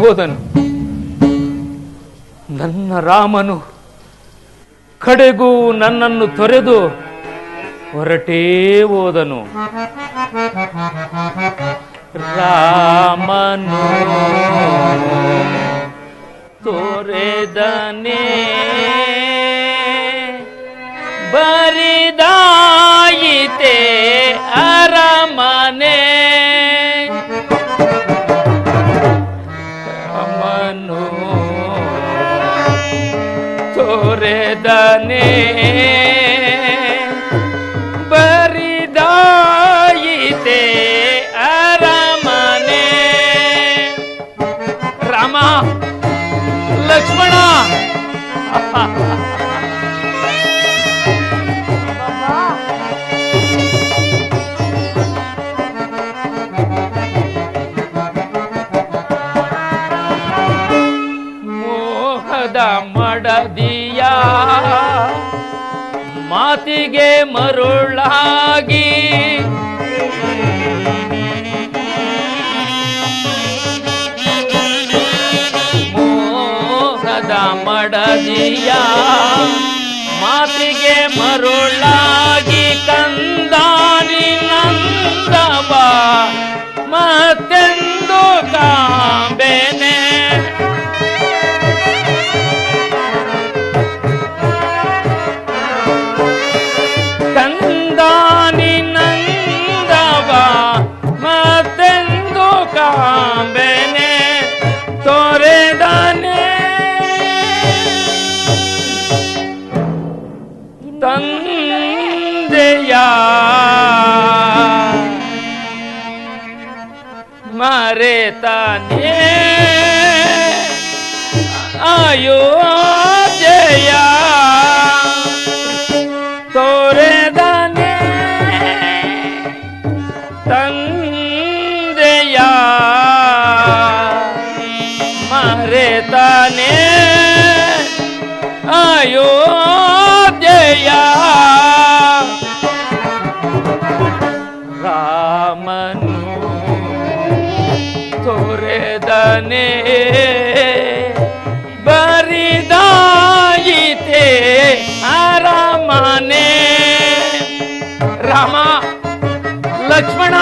ಹೋದನು. ನನ್ನ ರಾಮನು ಕಡೆಗೂ ನನ್ನನ್ನು ತೊರೆದು ಹೊರಟೇ ಹೋದನು. ರಾಮನು ತೋರೆದನೇ ಬರಿದಾಯಿತೆ ಅರಮನೆ. ರಾಮನು ತೋರೆದನೇ ಬರಿದಾಯಿತೆ ಅರಮನೆ. ರಾಮ ಲಕ್ಷ್ಮಣ ಮೋಹದ ಮಡದಿಯ ಮಾತಿಗೆ ಮರುಳಾಗಿ ಮೋಹದ ಮಡದಿಯ ಮಾತಿಗೆ ಮರುಳಾಗಿ ಕಂದಾನಿ ನಂದವ ಮತ್ತೆಂದು ಕಾಂಬೆನೆ. ಕಂದಾನಿ ನಂದವ ಮತ್ತೆಂದು ಕಾಂಬೆನೆ ತೊರೆದನೆ ತಂದೆಯ ಮರೆತಾನೆ ಅಯೋಧ್ಯೆಯ ತೊರೆದನೆ ತಂದೆಯ ಮರೆತಾನೆ ಅಯೋಧ್ಯೆಯ. ರಾಮನು ತೊರೆದನೆ ಬರಿದಾಯಿತೆ ಅರಮನೆ. ರಾಮ ಲಕ್ಷ್ಮಣ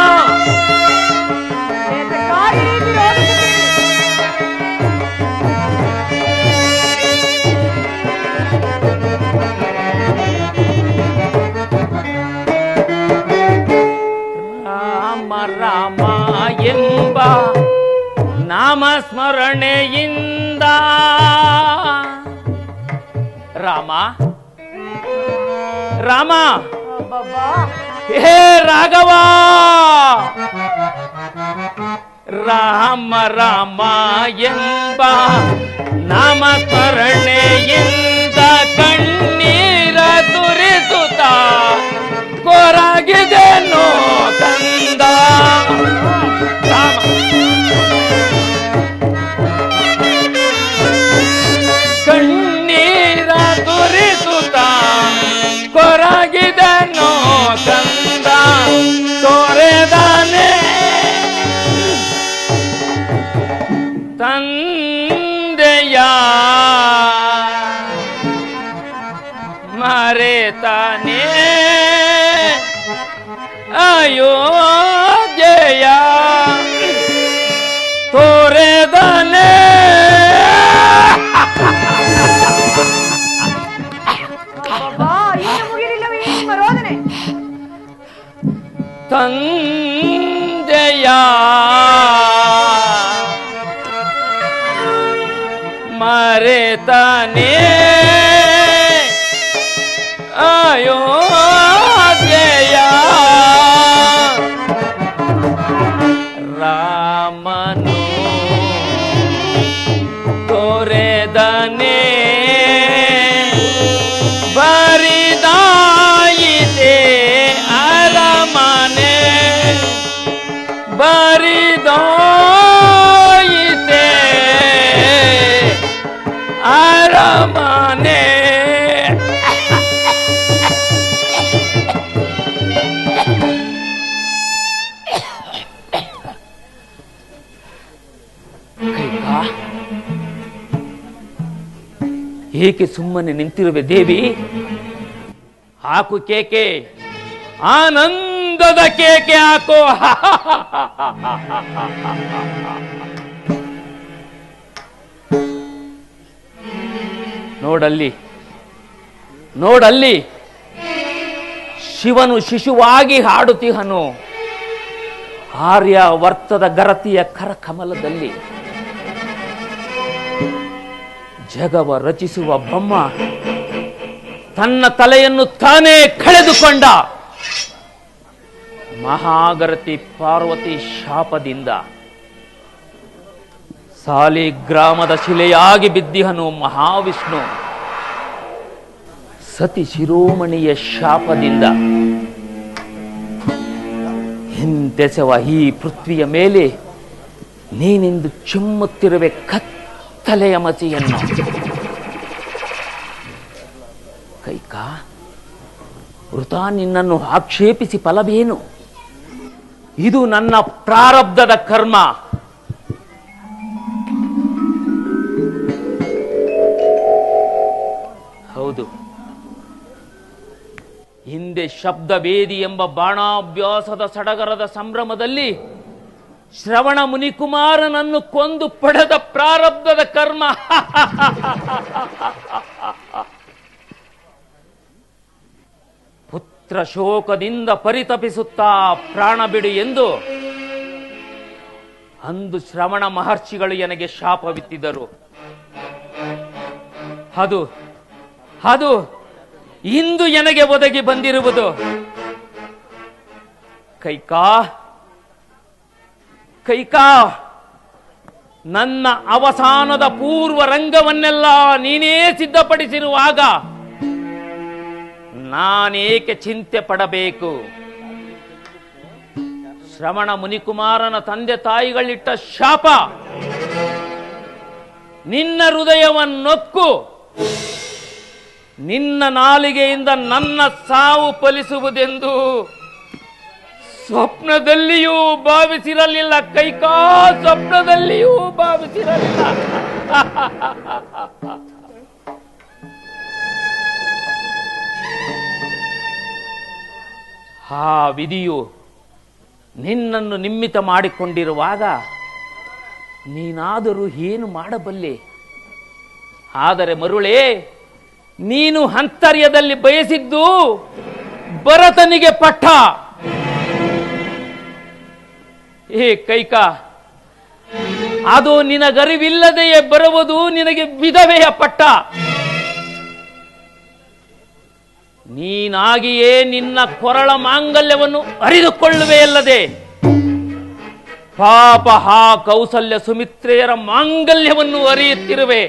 ರಾಮ ರಾಮ ಎಂಬ ನಾಮಸ್ಮರಣೆಯಿಂದ ರಾಮ ರಾಮ ಹೇ ರಾಘವ. ರಾಮ ರಾಮ ಎಂಬ ನಾಮಸ್ಮರಣೆಯಿಂದ ಕಣ್ಣೀರ ತುರಿಸುತ್ತ ಕೊರಗಿದೆನೋ ಕಂದ. ರಾಮ ಕಣ್ಣೀರ ತುರಿಸುತ್ತ ಕೊರಗಿದೆನೋ ಕಂದ ತೊರೆದನೆ ತಂದೆಯ ಮರೆತಾನೆ ಅಯೋಧ್ಯೆಯ ತೊರೆದನೆ ತಂದೆಯ ಮರೆತಾನೆ ಅಯೋಧ್ಯೆಯ. ರಾಮನು ತೊರೆದನೆ ಬರಿದಾಯಿತೆ ಅರಮನೆ. ಬರಿದಾಯಿತೆ ಅರಮನೆ. ಏಕೆ ಸುಮ್ಮನೆ ನಿಂತಿರುವೆ ದೇವಿ? ಹಾಕು ಕೇಕೆ, ಆನಂದದ ಕೇಕೆ ಹಾಕು. ನೋಡಲ್ಲಿ ನೋಡಲ್ಲಿ, ಶಿವನು ಶಿಶುವಾಗಿ ಹಾಡುತ್ತಿಹನು. ಆರ್ಯವರ್ತದ ಗರತಿಯ ಕರಕಮಲದಲ್ಲಿ ಜಗವ ರಚಿಸುವ ಬ್ರಹ್ಮ ತನ್ನ ತಲೆಯನ್ನು ತಾನೇ ಕಳೆದುಕೊಂಡ. ಮಹಾಗರತಿ ಪಾರ್ವತಿ ಶಾಪದಿಂದ ಸಾಲಿಗ್ರಾಮದ ಶಿಲೆಯಾಗಿ ಬಿದ್ದಿಹನು ಮಹಾವಿಷ್ಣು. ಸತಿ ಶಿರೋಮಣಿಯ ಶಾಪದಿಂದ ಹಿಂದೆಸೆವ ಈ ಪೃಥ್ವಿಯ ಮೇಲೆ ನೀನಿಂದು ಚಿಮ್ಮುತ್ತಿರುವೆ ಕತ್ತಲೆಯ ಮತಿಯನ್ನು. ಕೈಕಾ, ವೃತ ನಿನ್ನನ್ನು ಆಕ್ಷೇಪಿಸಿ ಫಲವೇನು? ಇದು ನನ್ನ ಪ್ರಾರಬ್ಧದ ಕರ್ಮ. ಹೌದು, ಹಿಂದೆ ಶಬ್ದವೇದಿ ಎಂಬ ಬಾಣಾಭ್ಯಾಸದ ಸಡಗರದ ಸಂಭ್ರಮದಲ್ಲಿ ಶ್ರವಣ ಮುನಿಕುಮಾರನನ್ನು ಕೊಂದು ಪಡೆದ ಪ್ರಾರಬ್ಧದ ಕರ್ಮ. ಪುತ್ರ ಶೋಕದಿಂದ ಪರಿತಪಿಸುತ್ತಾ ಪ್ರಾಣ ಬಿಡು ಎಂದು ಅಂದು ಶ್ರವಣ ಮಹರ್ಷಿಗಳು ನನಗೆ ಶಾಪವಿತ್ತಿದ್ದರು. ಅದು ಅದು ಇಂದು ನನಗೆ ಒದಗಿ ಬಂದಿರುವುದು. ಕೈಕಾ ಕೈಕಾ, ನನ್ನ ಅವಸಾನದ ಪೂರ್ವ ರಂಗವನ್ನೆಲ್ಲ ನೀನೇ ಸಿದ್ಧಪಡಿಸಿರುವಾಗ ನಾನೇಕೆ ಚಿಂತೆ ಪಡಬೇಕು? ಶ್ರವಣ ಮುನಿಕುಮಾರನ ತಂದೆ ತಾಯಿಗಳಿಟ್ಟ ಶಾಪ ನಿನ್ನ ಹೃದಯವನ್ನೊಕ್ಕು ನಿನ್ನ ನಾಲಿಗೆಯಿಂದ ನನ್ನ ಸಾವು ಫಲಿಸುವುದೆಂದು ಸ್ವಪ್ನದಲ್ಲಿಯೂ ಭಾವಿಸಿರಲಿಲ್ಲ. ಕೈಕಾ, ಸ್ವಪ್ನದಲ್ಲಿಯೂ ಭಾವಿಸಿರಲಿಲ್ಲ. ಆ ವಿಧಿಯು ನಿನ್ನನ್ನು ನಿಮ್ಮಿತ ಮಾಡಿಕೊಂಡಿರುವಾಗ ನೀನಾದರೂ ಏನು ಮಾಡಬಲ್ಲೆ? ಆದರೆ ಮರುಳೇ, ನೀನು ಅಂತರ್ಯದಲ್ಲಿ ಬಯಸಿದ್ದು ಭರತನಿಗೆ ಪಟ್ಟ. ಏ ಕೈಕಾ, ಅದು ನಿನಗರಿವಿಲ್ಲದೆಯೇ ಬರುವುದು ನಿನಗೆ ವಿಧವೆಯ ಪಟ್ಟ. ನೀನಾಗಿಯೇ ನಿನ್ನ ಕೊರಳ ಮಾಂಗಲ್ಯವನ್ನು ಅರಿದುಕೊಳ್ಳುವೆಯಲ್ಲದೆ ಪಾಪ ಹಾ ಕೌಸಲ್ಯ ಸುಮಿತ್ರೆಯರ ಮಾಂಗಲ್ಯವನ್ನು ಅರಿಯುತ್ತಿರುವೆ.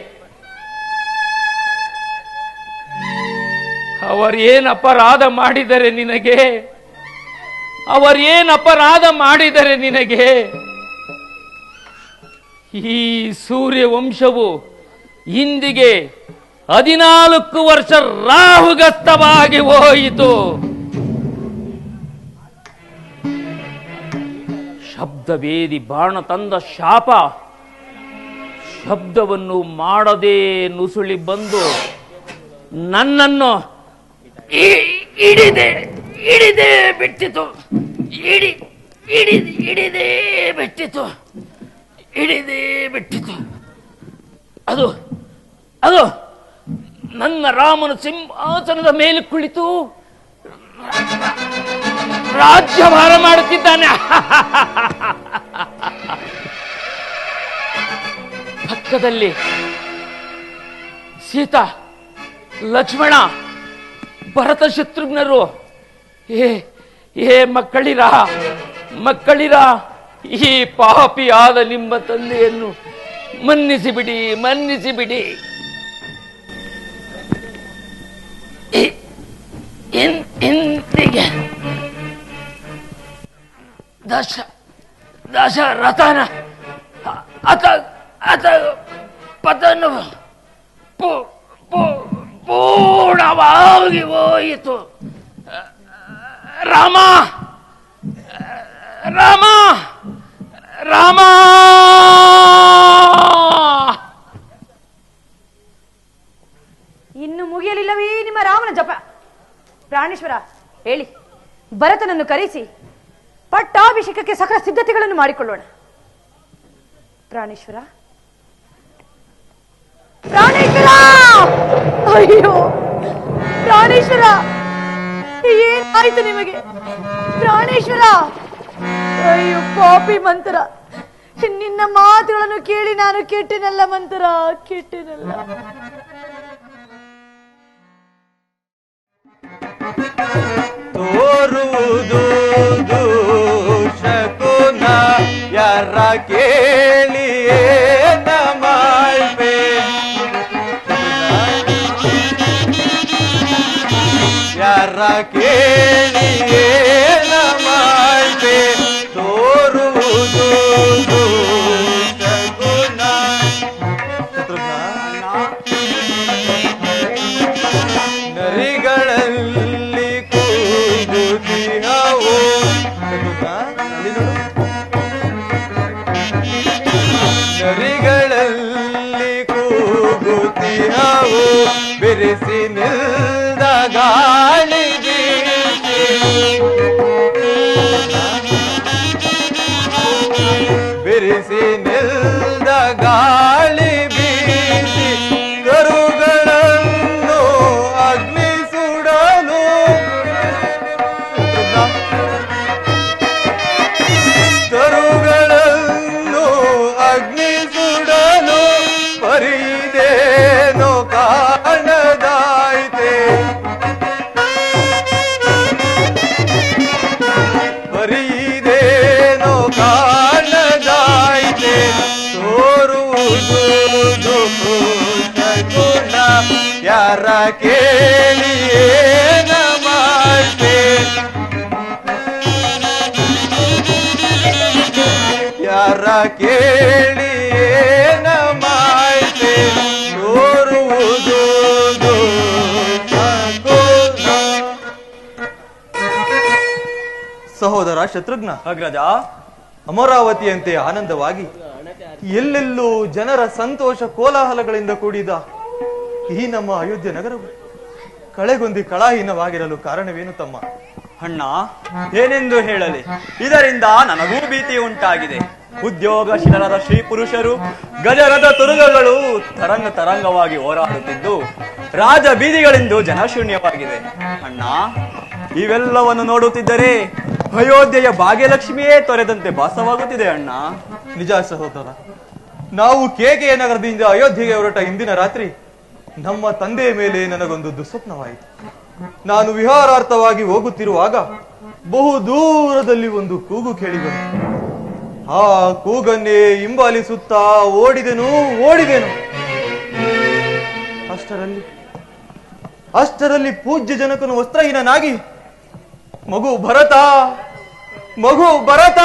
ಅವರೇನು ಅಪರಾಧ ಮಾಡಿದರೆ ನಿನಗೆ? ಅವರೇನು ಅಪರಾಧ ಮಾಡಿದರೆ ನಿನಗೆ? ಈ ಸೂರ್ಯ ವಂಶವು ಇಂದಿಗೆ 14 ವರ್ಷ ರಾಹುಗಸ್ತವಾಗಿ ಹೋಯಿತು. ಶಬ್ದವೇದಿ ಬಾಣ ತಂದ ಶಾಪ ಶಬ್ದವನ್ನು ಮಾಡದೆ ನುಸುಳಿ ಬಂದು ನನ್ನನ್ನು ಹಿಡಿದೇ ಬಿಟ್ಟಿತು. ಹಿಡಿದೇ ಬಿಟ್ಟಿತು. ಅದು ಅದು ನನ್ನ ರಾಮನು ಸಿಂಹಾಸನದ ಮೇಲೆ ಕುಳಿತು ರಾಜ್ಯಭಾರ ಮಾಡುತ್ತಿದ್ದಾನೆ. ಪಕ್ಕದಲ್ಲಿ ಸೀತಾ, ಲಕ್ಷ್ಮಣ, ಭರತ ಶತ್ರುಘ್ನರು. ಏ ಮಕ್ಕಳಿರ, ಈ ಪಾಪಿಯಾದ ನಿಮ್ಮ ತಂದೆಯನ್ನು ಮನ್ನಿಸಿಬಿಡಿ. ಇಂದಿಗೆ ದಶರಥನ ಅತ ಪತನ ಪೂರ್ಣವಾಗಿ ಹೋಯಿತು. ರಾಮ ರಾಮ. ಇನ್ನು ಮುಗಿಯಲಿಲ್ಲವೇ ನಿಮ್ಮ ರಾಮನ ಜಪ? ಪ್ರಾಣೇಶ್ವರ, ಹೇಳಿ, ಭರತನನ್ನು ಕರೆಸಿ ಪಟ್ಟಾಭಿಷೇಕಕ್ಕೆ ಸಕಲ ಸಿದ್ಧತೆಗಳನ್ನು ಮಾಡಿಕೊಳ್ಳೋಣ. ಪ್ರಾಣೇಶ್ವರ, ಪ್ರಾಣೇಶ್ವರ! ಅಯ್ಯೋ ಪ್ರಾಣೇಶ್ವರ, ಏನಾಯ್ತು ನಿಮಗೆ? ಪ್ರಾಣೇಶ್ವರ, ಅಯ್ಯೋ ಪಾಪಿ ಮಂತ್ರ, ನಿನ್ನ ಮಾತುಗಳನ್ನು ಕೇಳಿ ನಾನು ಕೆಟ್ಟೆನಲ್ಲ ಮಂತ್ರ, ಕೆಟ್ಟೆನಲ್ಲ. ತೋರುವುದು ಶಕುನ ಯಾರ ಕೇಳಿಯೇ ನಮಾಯ್ಪೆ, ಯಾರ ಕೇಳಿಯೇ ನಮಾಯ್ಪೆ. ತೋರುವುದು ಶಕುನ ನರಿಗಳಲ್ಲಿ ಕೂಗುತ್ತಿಹವು, ನರಿಗಳಲ್ಲಿ ಕೂಗುತ್ತಿಹವು, ಬೆರೆಸಿ ನಿಲ್ದ ಗಾಳಿ ಬೀಸಿ, ಬೆರೆಸಿ ನಿಲ್ದ ಗಾಳಿ ಬೀಸಿ, ಕರುಗಳನ್ನು ಅಗ್ನಿ ಸುಡಲು, ಕರುಗಳನ್ನು ಅಗ್ನಿ ಸುಡಲು ಪರಿದೇನೋ ಕಾಣದಾಯ್ತೆ, ಪರಿದೇನೋ ಕಾಣದಾಯ್ತೆ. ತೋರುವುದು ಶಕುನ ಯಾರ ಕೇಳಿಯೇ ನಮಾಯ್ತೆ, ಯಾರ ಕೇಳಿಯೇ ನಮಾಯ್ತೆ. ತೋರುವುದು ಶಕುನ. ಸಹೋದರ ಶತ್ರುಘ್ನ, ಅಗ್ರಜ, ಅಮರಾವತಿಯಂತೆ ಆನಂದವಾಗಿ ಎಲ್ಲೆಲ್ಲೂ ಜನರ ಸಂತೋಷ ಕೋಲಾಹಲಗಳಿಂದ ಕೂಡಿದ ಈ ನಮ್ಮ ಅಯೋಧ್ಯೆ ನಗರವು ಕಳೆಗೊಂದಿ ಕಳಾಹೀನವಾಗಿರಲು ಕಾರಣವೇನು ತಮ್ಮ? ಅಣ್ಣ, ಏನೆಂದು ಹೇಳಲಿ, ಇದರಿಂದ ನನಗೂ ಭೀತಿ ಉಂಟಾಗಿದೆ. ಉದ್ಯೋಗಶೀಲರಾದ ಶ್ರೀ ಪುರುಷರು ಗಜರದ ತುರುಗಗಳು ತರಂಗ ತರಂಗವಾಗಿ ಹೋರಾಡುತ್ತಿದ್ದು ರಾಜ ಬೀದಿಗಳಿಂದ ಜನಶೂನ್ಯವಾಗಿದೆ. ಅಣ್ಣ, ಇವೆಲ್ಲವನ್ನು ನೋಡುತ್ತಿದ್ದರೆ ಅಯೋಧ್ಯೆಯ ಭಾಗ್ಯಲಕ್ಷ್ಮಿಯೇ ತೊರೆದಂತೆ ಭಾಸವಾಗುತ್ತಿದೆ. ಅಣ್ಣ, ನಿಜ ಸಹೋದರ, ನಾವು ಕೇಕೆಯ ನಗರದಿಂದ ಅಯೋಧ್ಯೆಗೆ ಹೊರಟ ಇಂದಿನ ರಾತ್ರಿ ನಮ್ಮ ತಂದೆಯ ಮೇಲೆ ನನಗೊಂದು ದುಸ್ವಪ್ನವಾಯಿತು. ನಾನು ವಿಹಾರಾರ್ಥವಾಗಿ ಹೋಗುತ್ತಿರುವಾಗ ಬಹು ದೂರದಲ್ಲಿ ಒಂದು ಕೂಗು ಕೇಳಿಬಂತು. ಆ ಕೂಗನ್ನೇ ಹಿಂಬಾಲಿಸುತ್ತಾ ಓಡಿದೆನು. ಅಷ್ಟರಲ್ಲಿ ಪೂಜ್ಯ ಜನಕನು ವಸ್ತ್ರಹೀನನಾಗಿ ಮಗು ಭರತ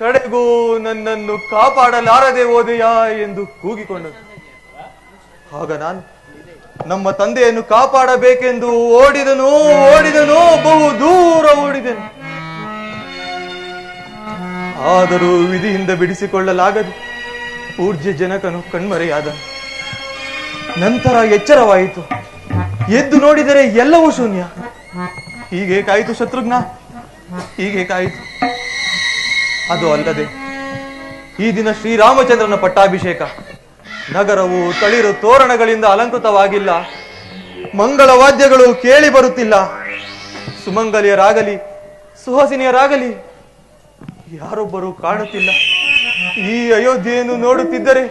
ಕಡೆಗೂ ನನ್ನನ್ನು ಕಾಪಾಡಲಾರದೆ ಹೋದೆಯಾ ಎಂದು ಕೂಗಿಕೊಂಡನು. ಆಗ ನಾನು ನಮ್ಮ ತಂದೆಯನ್ನು ಕಾಪಾಡಬೇಕೆಂದು ಓಡಿದನು, ಬಹು ದೂರ ಓಡಿದೆನು. ಆದರೂ ವಿಧಿಯಿಂದ ಬಿಡಿಸಿಕೊಳ್ಳಲಾಗದು ಪೂಜ್ಯ ಜನಕನು ಕಣ್ಮರೆಯಾದನು. ನಂತರ ಎಚ್ಚರವಾಯಿತು. ಎದ್ದು ನೋಡಿದರೆ ಎಲ್ಲವೂ ಶೂನ್ಯ. ಹೀಗೆ ಕಾಯಿತು ಶತ್ರುಘ್ನ, ಹೀಗೆ ಕಾಯಿತು. ಅದು ಅಲ್ಲದೆ ಈ ದಿನ ಶ್ರೀರಾಮಚಂದ್ರನ ಪಟ್ಟಾಭಿಷೇಕ. ನಗರವು ತಳಿರು ತೋರಣಗಳಿಂದ ಅಲಂಕೃತವಾಗಿಲ್ಲ. ಮಂಗಳ ವಾದ್ಯಗಳು ಕೇಳಿ ಬರುತ್ತಿಲ್ಲ. ಸುಮಂಗಲಿಯರಾಗಲಿ ಸುಹಾಸಿನಿಯರಾಗಲಿ ಯಾರೊಬ್ಬರು ಕಾಣುತ್ತಿಲ್ಲ. ಈ ಅಯೋಧ್ಯೆಯನ್ನು ನೋಡುತ್ತಿದ್ದರೆ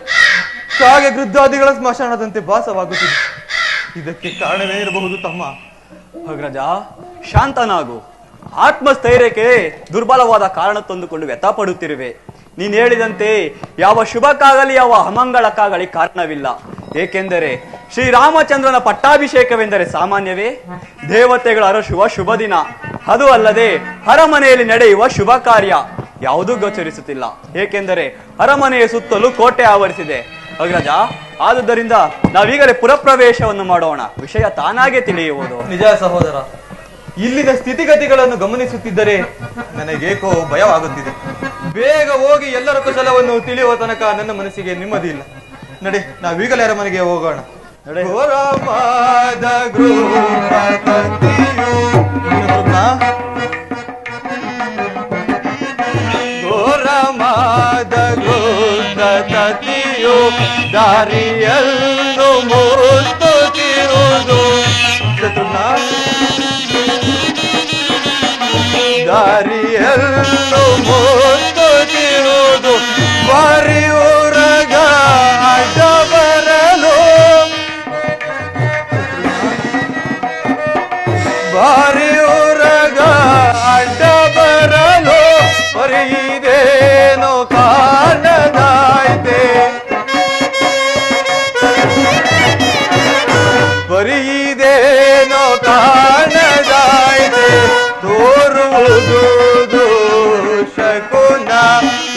ಕಾಗೆ ಗೃದ್ಧಾದಿಗಳ ಸ್ಮಶಾನದಂತೆ ಭಾಸವಾಗುತ್ತಿದೆ. ಇದಕ್ಕೆ ಕಾರಣವೇನಿರಬಹುದು ತಮ್ಮ? ಅಗ್ರಜ, ಶಾಂತನಾಗು. ಆತ್ಮಸ್ಥೈರ್ಯಕ್ಕೆ ದುರ್ಬಲವಾದ ಕಾರಣ ತಂದುಕೊಂಡು ವ್ಯಥಪಡುತ್ತಿರುವೆ. ನೀನು ಹೇಳಿದಂತೆ ಯಾವ ಶುಭಕ್ಕಾಗಲಿ ಯಾವ ಅಮಂಗಳಕ್ಕಾಗಲಿ ಕಾರಣವಿಲ್ಲ. ಏಕೆಂದರೆ ಶ್ರೀರಾಮಚಂದ್ರನ ಪಟ್ಟಾಭಿಷೇಕವೆಂದರೆ ಸಾಮಾನ್ಯವೇ? ದೇವತೆಗಳ ಅರಶುವ ಶುಭ ದಿನ. ಅದು ಅಲ್ಲದೆ ಅರಮನೆಯಲ್ಲಿ ನಡೆಯುವ ಶುಭ ಕಾರ್ಯ ಯಾವುದೂ ಗೋಚರಿಸುತ್ತಿಲ್ಲ. ಏಕೆಂದರೆ ಅರಮನೆಯ ಸುತ್ತಲೂ ಕೋಟೆ ಆವರಿಸಿದೆ. ಅಗ್ರಜ, ಆದುದರಿಂದ ನಾವೀಗಲೇ ಪುರಪ್ರವೇಶವನ್ನು ಮಾಡೋಣ. ವಿಷಯ ತಾನಾಗೆ ತಿಳಿಯುವುದು. ನಿಜ ಸಹೋದರ, ಇಲ್ಲಿನ ಸ್ಥಿತಿಗತಿಗಳನ್ನು ಗಮನಿಸುತ್ತಿದ್ದರೆ ನನಗೇಕೋ ಭಯವಾಗುತ್ತಿದೆ. ಬೇಗ ಹೋಗಿ ಎಲ್ಲರ ಕುಶಲವನ್ನು ತಿಳಿಯುವ ತನಕ ನನ್ನ ಮನಸ್ಸಿಗೆ ನೆಮ್ಮದಿ ಇಲ್ಲ. ನಡೆ, ನಾವೀಗಲೇ ಅರಮನೆಗೆ ಹೋಗೋಣ. ಘೋರವಾದ ಗೃಹಪತಿಯು ಘೋರವಾದ ಗೃಹಪತಿಯು ದಾರಿಯನ್ನು ಮುತ್ತುತ್ತಿರುವುದು. ದಾರಿಯನ್ನು ಮುತ್ತುತ್ತಿರುವುದು. ಬರಿಯೂರಗ ಅಡ್ಡ ಬರಲು, ಬರಿಯೂರಗ ಅಡ್ಡ ಬರಲು ಬರೀದೇನೋ ಕಾರಣದಾಯ್ತೆ. ಬರೀದೇನೋ ಕಾರಣದಾಯ್ತೆ. ತೋರುವುದು ಶಕುನ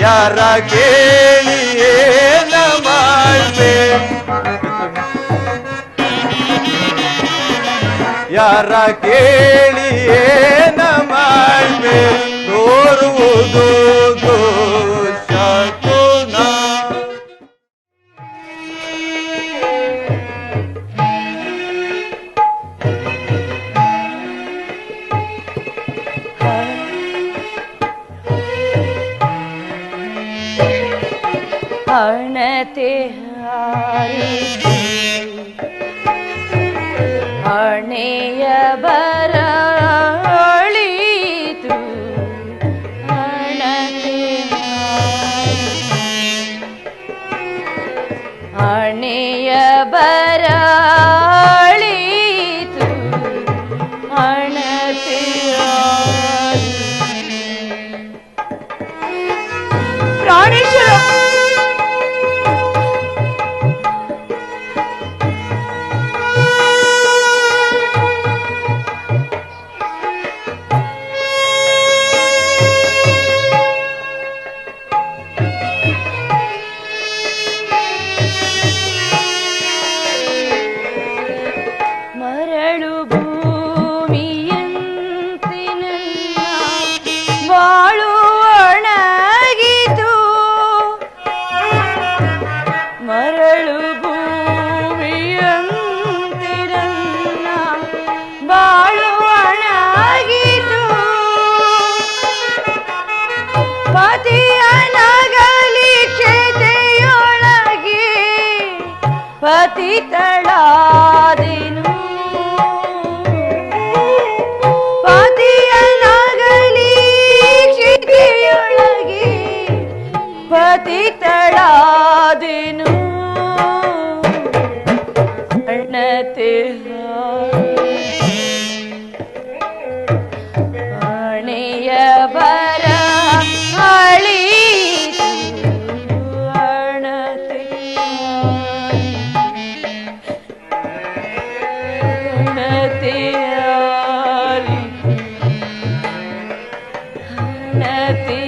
ಯಾರ ಕೇಳಿಯೇ ನಮಾಯ್ತೆ. ಯಾರ ಕೇಳಿಯೇ ನಮಾಯ್ತೆ. ತೋರುವುದು ಶಕುನ. ಹಣತೆ ಹಾರಿಸಿ ಹಣೆಯ ಬರಳಿತು. ಹಣತೆ ಹಣೆಯ ಬರಳಿತು. ಹಣತೆ ಪ್ರಾಣೇಶ್ವರ, ಮರಳು ಭೂಮಿಯಂತೆ ನನ್ನ ಬಾಳು ಒಣಗಿತು. ಮರಳು ಭೂಮಿಯಂತೆ ನನ್ನ ಬಾಳು ಒಣಗಿತು. ಪತಿಯ ನಗಲಿ ಕ್ಷೇತೆಯೊಳಗೆ ಪತಿತಳಾದೆನು. ಪತಿಯ ನಗಲಿ ಕ್ಷಿತಿಯೊಳಗೆ ಪತಿತಳಾದೆನು. ಹಣತೆ ಹಣೆಯ ಬರ ಅಳಿತು. ಹಣತೆ ಹಣತೆ ಹಣತೆ.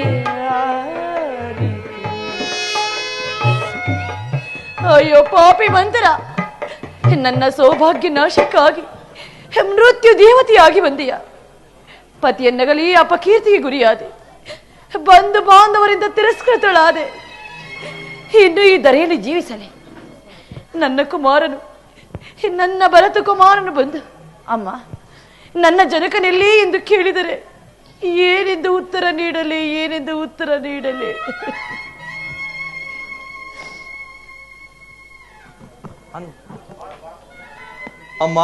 ಅಯ್ಯೋ ಪಾಪಿ ಮಂತರ, ನನ್ನ ಸೌಭಾಗ್ಯ ನಾಶಕ್ಕಾಗಿ ಮೃತ್ಯು ದೇವತೆಯಾಗಿ ಬಂದೆಯ. ಪತಿಯನ್ನಗಲಿ ಅಪಕೀರ್ತಿಗೆ ಗುರಿಯಾದೆ. ಬಂಧು ಬಾಂಧವರಿಂದ ತಿರಸ್ಕೃತಳಾದೆ. ಇನ್ನು ಈ ಧರೆಯಲ್ಲಿ ಜೀವಿಸಲೆ ನನ್ನ ಕುಮಾರನು, ನನ್ನ ಭರತ ಕುಮಾರನು ಬಂದು, ಅಮ್ಮ ನನ್ನ ಜನಕನೆಲ್ಲಿ ಎಂದು ಕೇಳಿದರೆ ಏನೆಂದು ಉತ್ತರ ನೀಡಲಿ, ಏನೆಂದು ಉತ್ತರ ನೀಡಲಿ? ಅಮ್ಮ,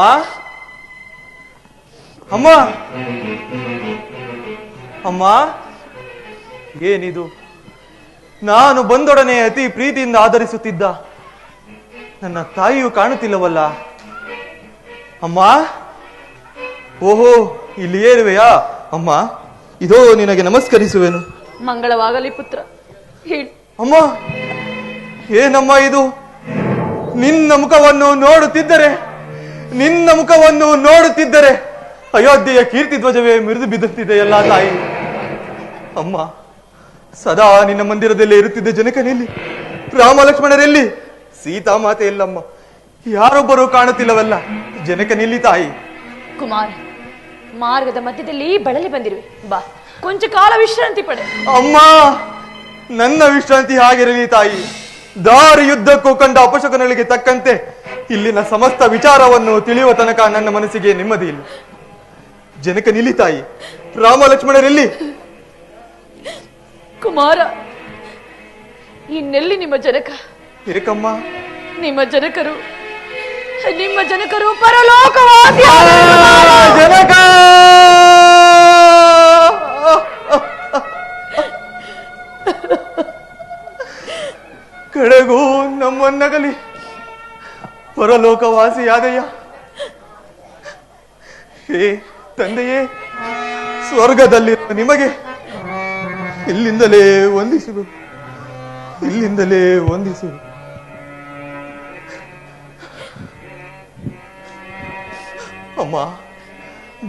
ಅಮ್ಮ, ಅಮ್ಮ, ಏನಿದು? ನಾನು ಬಂದೊಡನೆ ಅತಿ ಪ್ರೀತಿಯಿಂದ ಆಧರಿಸುತ್ತಿದ್ದ ನನ್ನ ತಾಯಿಯು ಕಾಣುತ್ತಿಲ್ಲವಲ್ಲ. ಅಮ್ಮ, ಓಹೋ, ಇಲ್ಲಿಯೇ ಇರುವೆಯಾ? ಅಮ್ಮ, ಇದೋ ನಿನಗೆ ನಮಸ್ಕರಿಸುವೆನು. ಮಂಗಳವಾಗಲಿ ಪುತ್ರ, ಹೇಳಿ. ಅಮ್ಮ, ಏನಮ್ಮ ಇದು? ನಿನ್ನ ಮುಖವನ್ನು ನೋಡುತ್ತಿದ್ದರೆ, ನಿನ್ನ ಮುಖವನ್ನು ನೋಡುತ್ತಿದ್ದರೆ ಅಯೋಧ್ಯೆಯ ಕೀರ್ತಿ ಧ್ವಜವೇ ಮಿರಿದು ಬಿದ್ದುತ್ತಿದೆಯಲ್ಲ ತಾಯಿ. ಅಮ್ಮ, ಸದಾ ನಿನ್ನ ಮಂದಿರದಲ್ಲೇ ಇರುತ್ತಿದ್ದ ಜನಕನೆಲ್ಲಿ? ರಾಮ ಲಕ್ಷ್ಮಣರೆಲ್ಲಿ? ಸೀತಾಮಾತೆ ಎಲ್ಲಮ್ಮ? ಯಾರೊಬ್ಬರು ಕಾಣುತ್ತಿಲ್ಲವಲ್ಲ. ಜನಕನೆಲ್ಲಿ ತಾಯಿ? ಕುಮಾರ, ಮಾರ್ಗದ ಮಧ್ಯದಲ್ಲಿ ಬಳಲಿ ಬಂದಿರುವೆ, ಬಾ ಕೊಂಚ ಕಾಲ ವಿಶ್ರಾಂತಿ ಪಡೆ. ಅಮ್ಮ, ನನ್ನ ವಿಶ್ರಾಂತಿ ಹಾಗಿರಲಿ ತಾಯಿ. ದಾರಿ ಯುದ್ಧಕ್ಕೂ ಕಂಡ ಅಪಶಕನಗಳಿಗೆ ತಕ್ಕಂತೆ ಇಲ್ಲಿನ ಸಮಸ್ತ ವಿಚಾರವನ್ನು ತಿಳಿಯುವ ತನಕ ನನ್ನ ಮನಸ್ಸಿಗೆ ನೆಮ್ಮದಿ ಇಲ್ಲ. ಜನಕ ನಿಲ್ಲಿ ತಾಯಿ, ರಾಮ ಲಕ್ಷ್ಮಣರೆಲ್ಲಿ? ಕುಮಾರ, ಇನ್ನೆಲ್ಲಿ ನಿಮ್ಮ ಜನಕ? ಇರಕಮ್ಮ, ನಿಮ್ಮ ಜನಕರು ಪರಲೋಕವಾಸಿ ಜನಕ. ಕಡೆಗೂ ನಮ್ಮನ್ನಗಲಿ ಪರಲೋಕವಾಸಿಯಾದಯ್ಯ. ಹೇ ತಂದೆಯೇ, ಸ್ವರ್ಗದಲ್ಲಿರುವ ನಿಮಗೆ ಇಲ್ಲಿಂದಲೇ ವಂದಿಸುವುದು. ಅಮ್ಮ,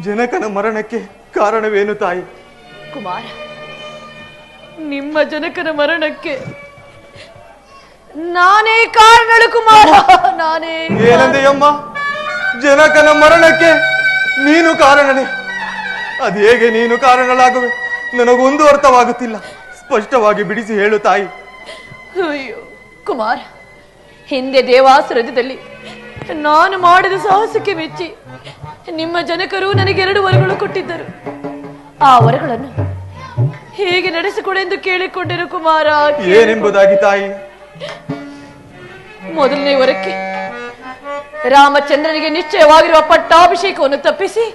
ಜನಕನ ಮರಣಕ್ಕೆ ಕಾರಣವೇನು ತಾಯಿ? ಕುಮಾರ, ನಿಮ್ಮ ಜನಕನ ಮರಣಕ್ಕೆ ನಾನೇ ಕಾರಣಳು ಕುಮಾರ, ನಾನೇ. ಏನಂದೆಯಮ್ಮ? ಜನಕನ ಮರಣಕ್ಕೆ ನೀನು ಕಾರಣನೇ? ಅದೇಗೆ ನೀನು ಕಾರಣಳಾಗುವೆ? ನನಗೊಂದು ಅರ್ಥವಾಗುತ್ತಿಲ್ಲ. ಸ್ಪಷ್ಟವಾಗಿ ಬಿಡಿಸಿ ಹೇಳು ತಾಯಿ. ಅಯ್ಯೋ ಕುಮಾರ, ಹಿಂದೆ ದೇವಾಸುರದಲ್ಲಿ ನಾನು ಮಾಡಿದ ಸಾಹಸಕ್ಕೆ ಮೆಚ್ಚಿ ನಿಮ್ಮ ಜನಕರು ನನಗೆ 2 ವರಗಳು ಕೊಟ್ಟಿದ್ದರು. ಆ ವರಗಳನ್ನು ಹೇಗೆ ನಡೆಸಿಕೊಡೆಂದು ಕೇಳಿಕೊಂಡೆನು ಕುಮಾರ. ಏನೆಂಬುದಾಗಿ ತಾಯಿ? ಮೊದಲನೇ ವರಕ್ಕೆ ರಾಮಚಂದ್ರನಿಗೆ ನಿಶ್ಚಯವಾಗಿರುವ ಪಟ್ಟಾಭಿಷೇಕವನ್ನು ತಪ್ಪಿಸಿ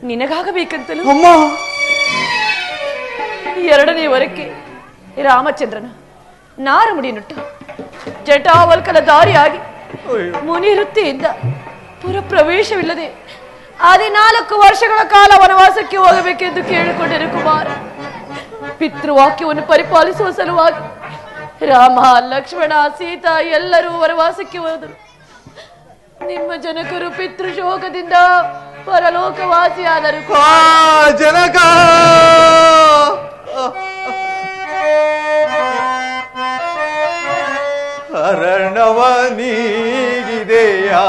ನಿನಗಾಗಬೇಕಂತಲೂ. ಅಮ್ಮ, ಎರಡನೇ ವರಕ್ಕೆ ರಾಮಚಂದ್ರನ ನಾರಮುಡಿನುಟ್ಟು ಜಟಾವಲ್ಕಲ ದಾರಿಯಾಗಿ ಮುನಿವೃತ್ತಿಯಿಂದ ಪುರಪ್ರವೇಶವಿಲ್ಲದೆ 14 ವರ್ಷಗಳ ಕಾಲ ವನವಾಸಕ್ಕೆ ಹೋಗಬೇಕೆಂದು ಕೇಳಿಕೊಂಡರು ಕುಮಾರ. ಪಿತೃವಾಕ್ಯವನ್ನು ಪರಿಪಾಲಿಸುವ ಸಲುವಾಗಿ ರಾಮ, ಲಕ್ಷ್ಮಣ, ಸೀತಾ ಎಲ್ಲರೂ ವನವಾಸಕ್ಕೆ ಹೋದರು. ನಿಮ್ಮ ಜನಕರು ಪಿತೃಶೋಕದಿಂದ ಪರಲೋಕವಾಸಿಯಾದರು. ಜನಕ ಹರಣವ ನೀಗಿದೆಯಾ?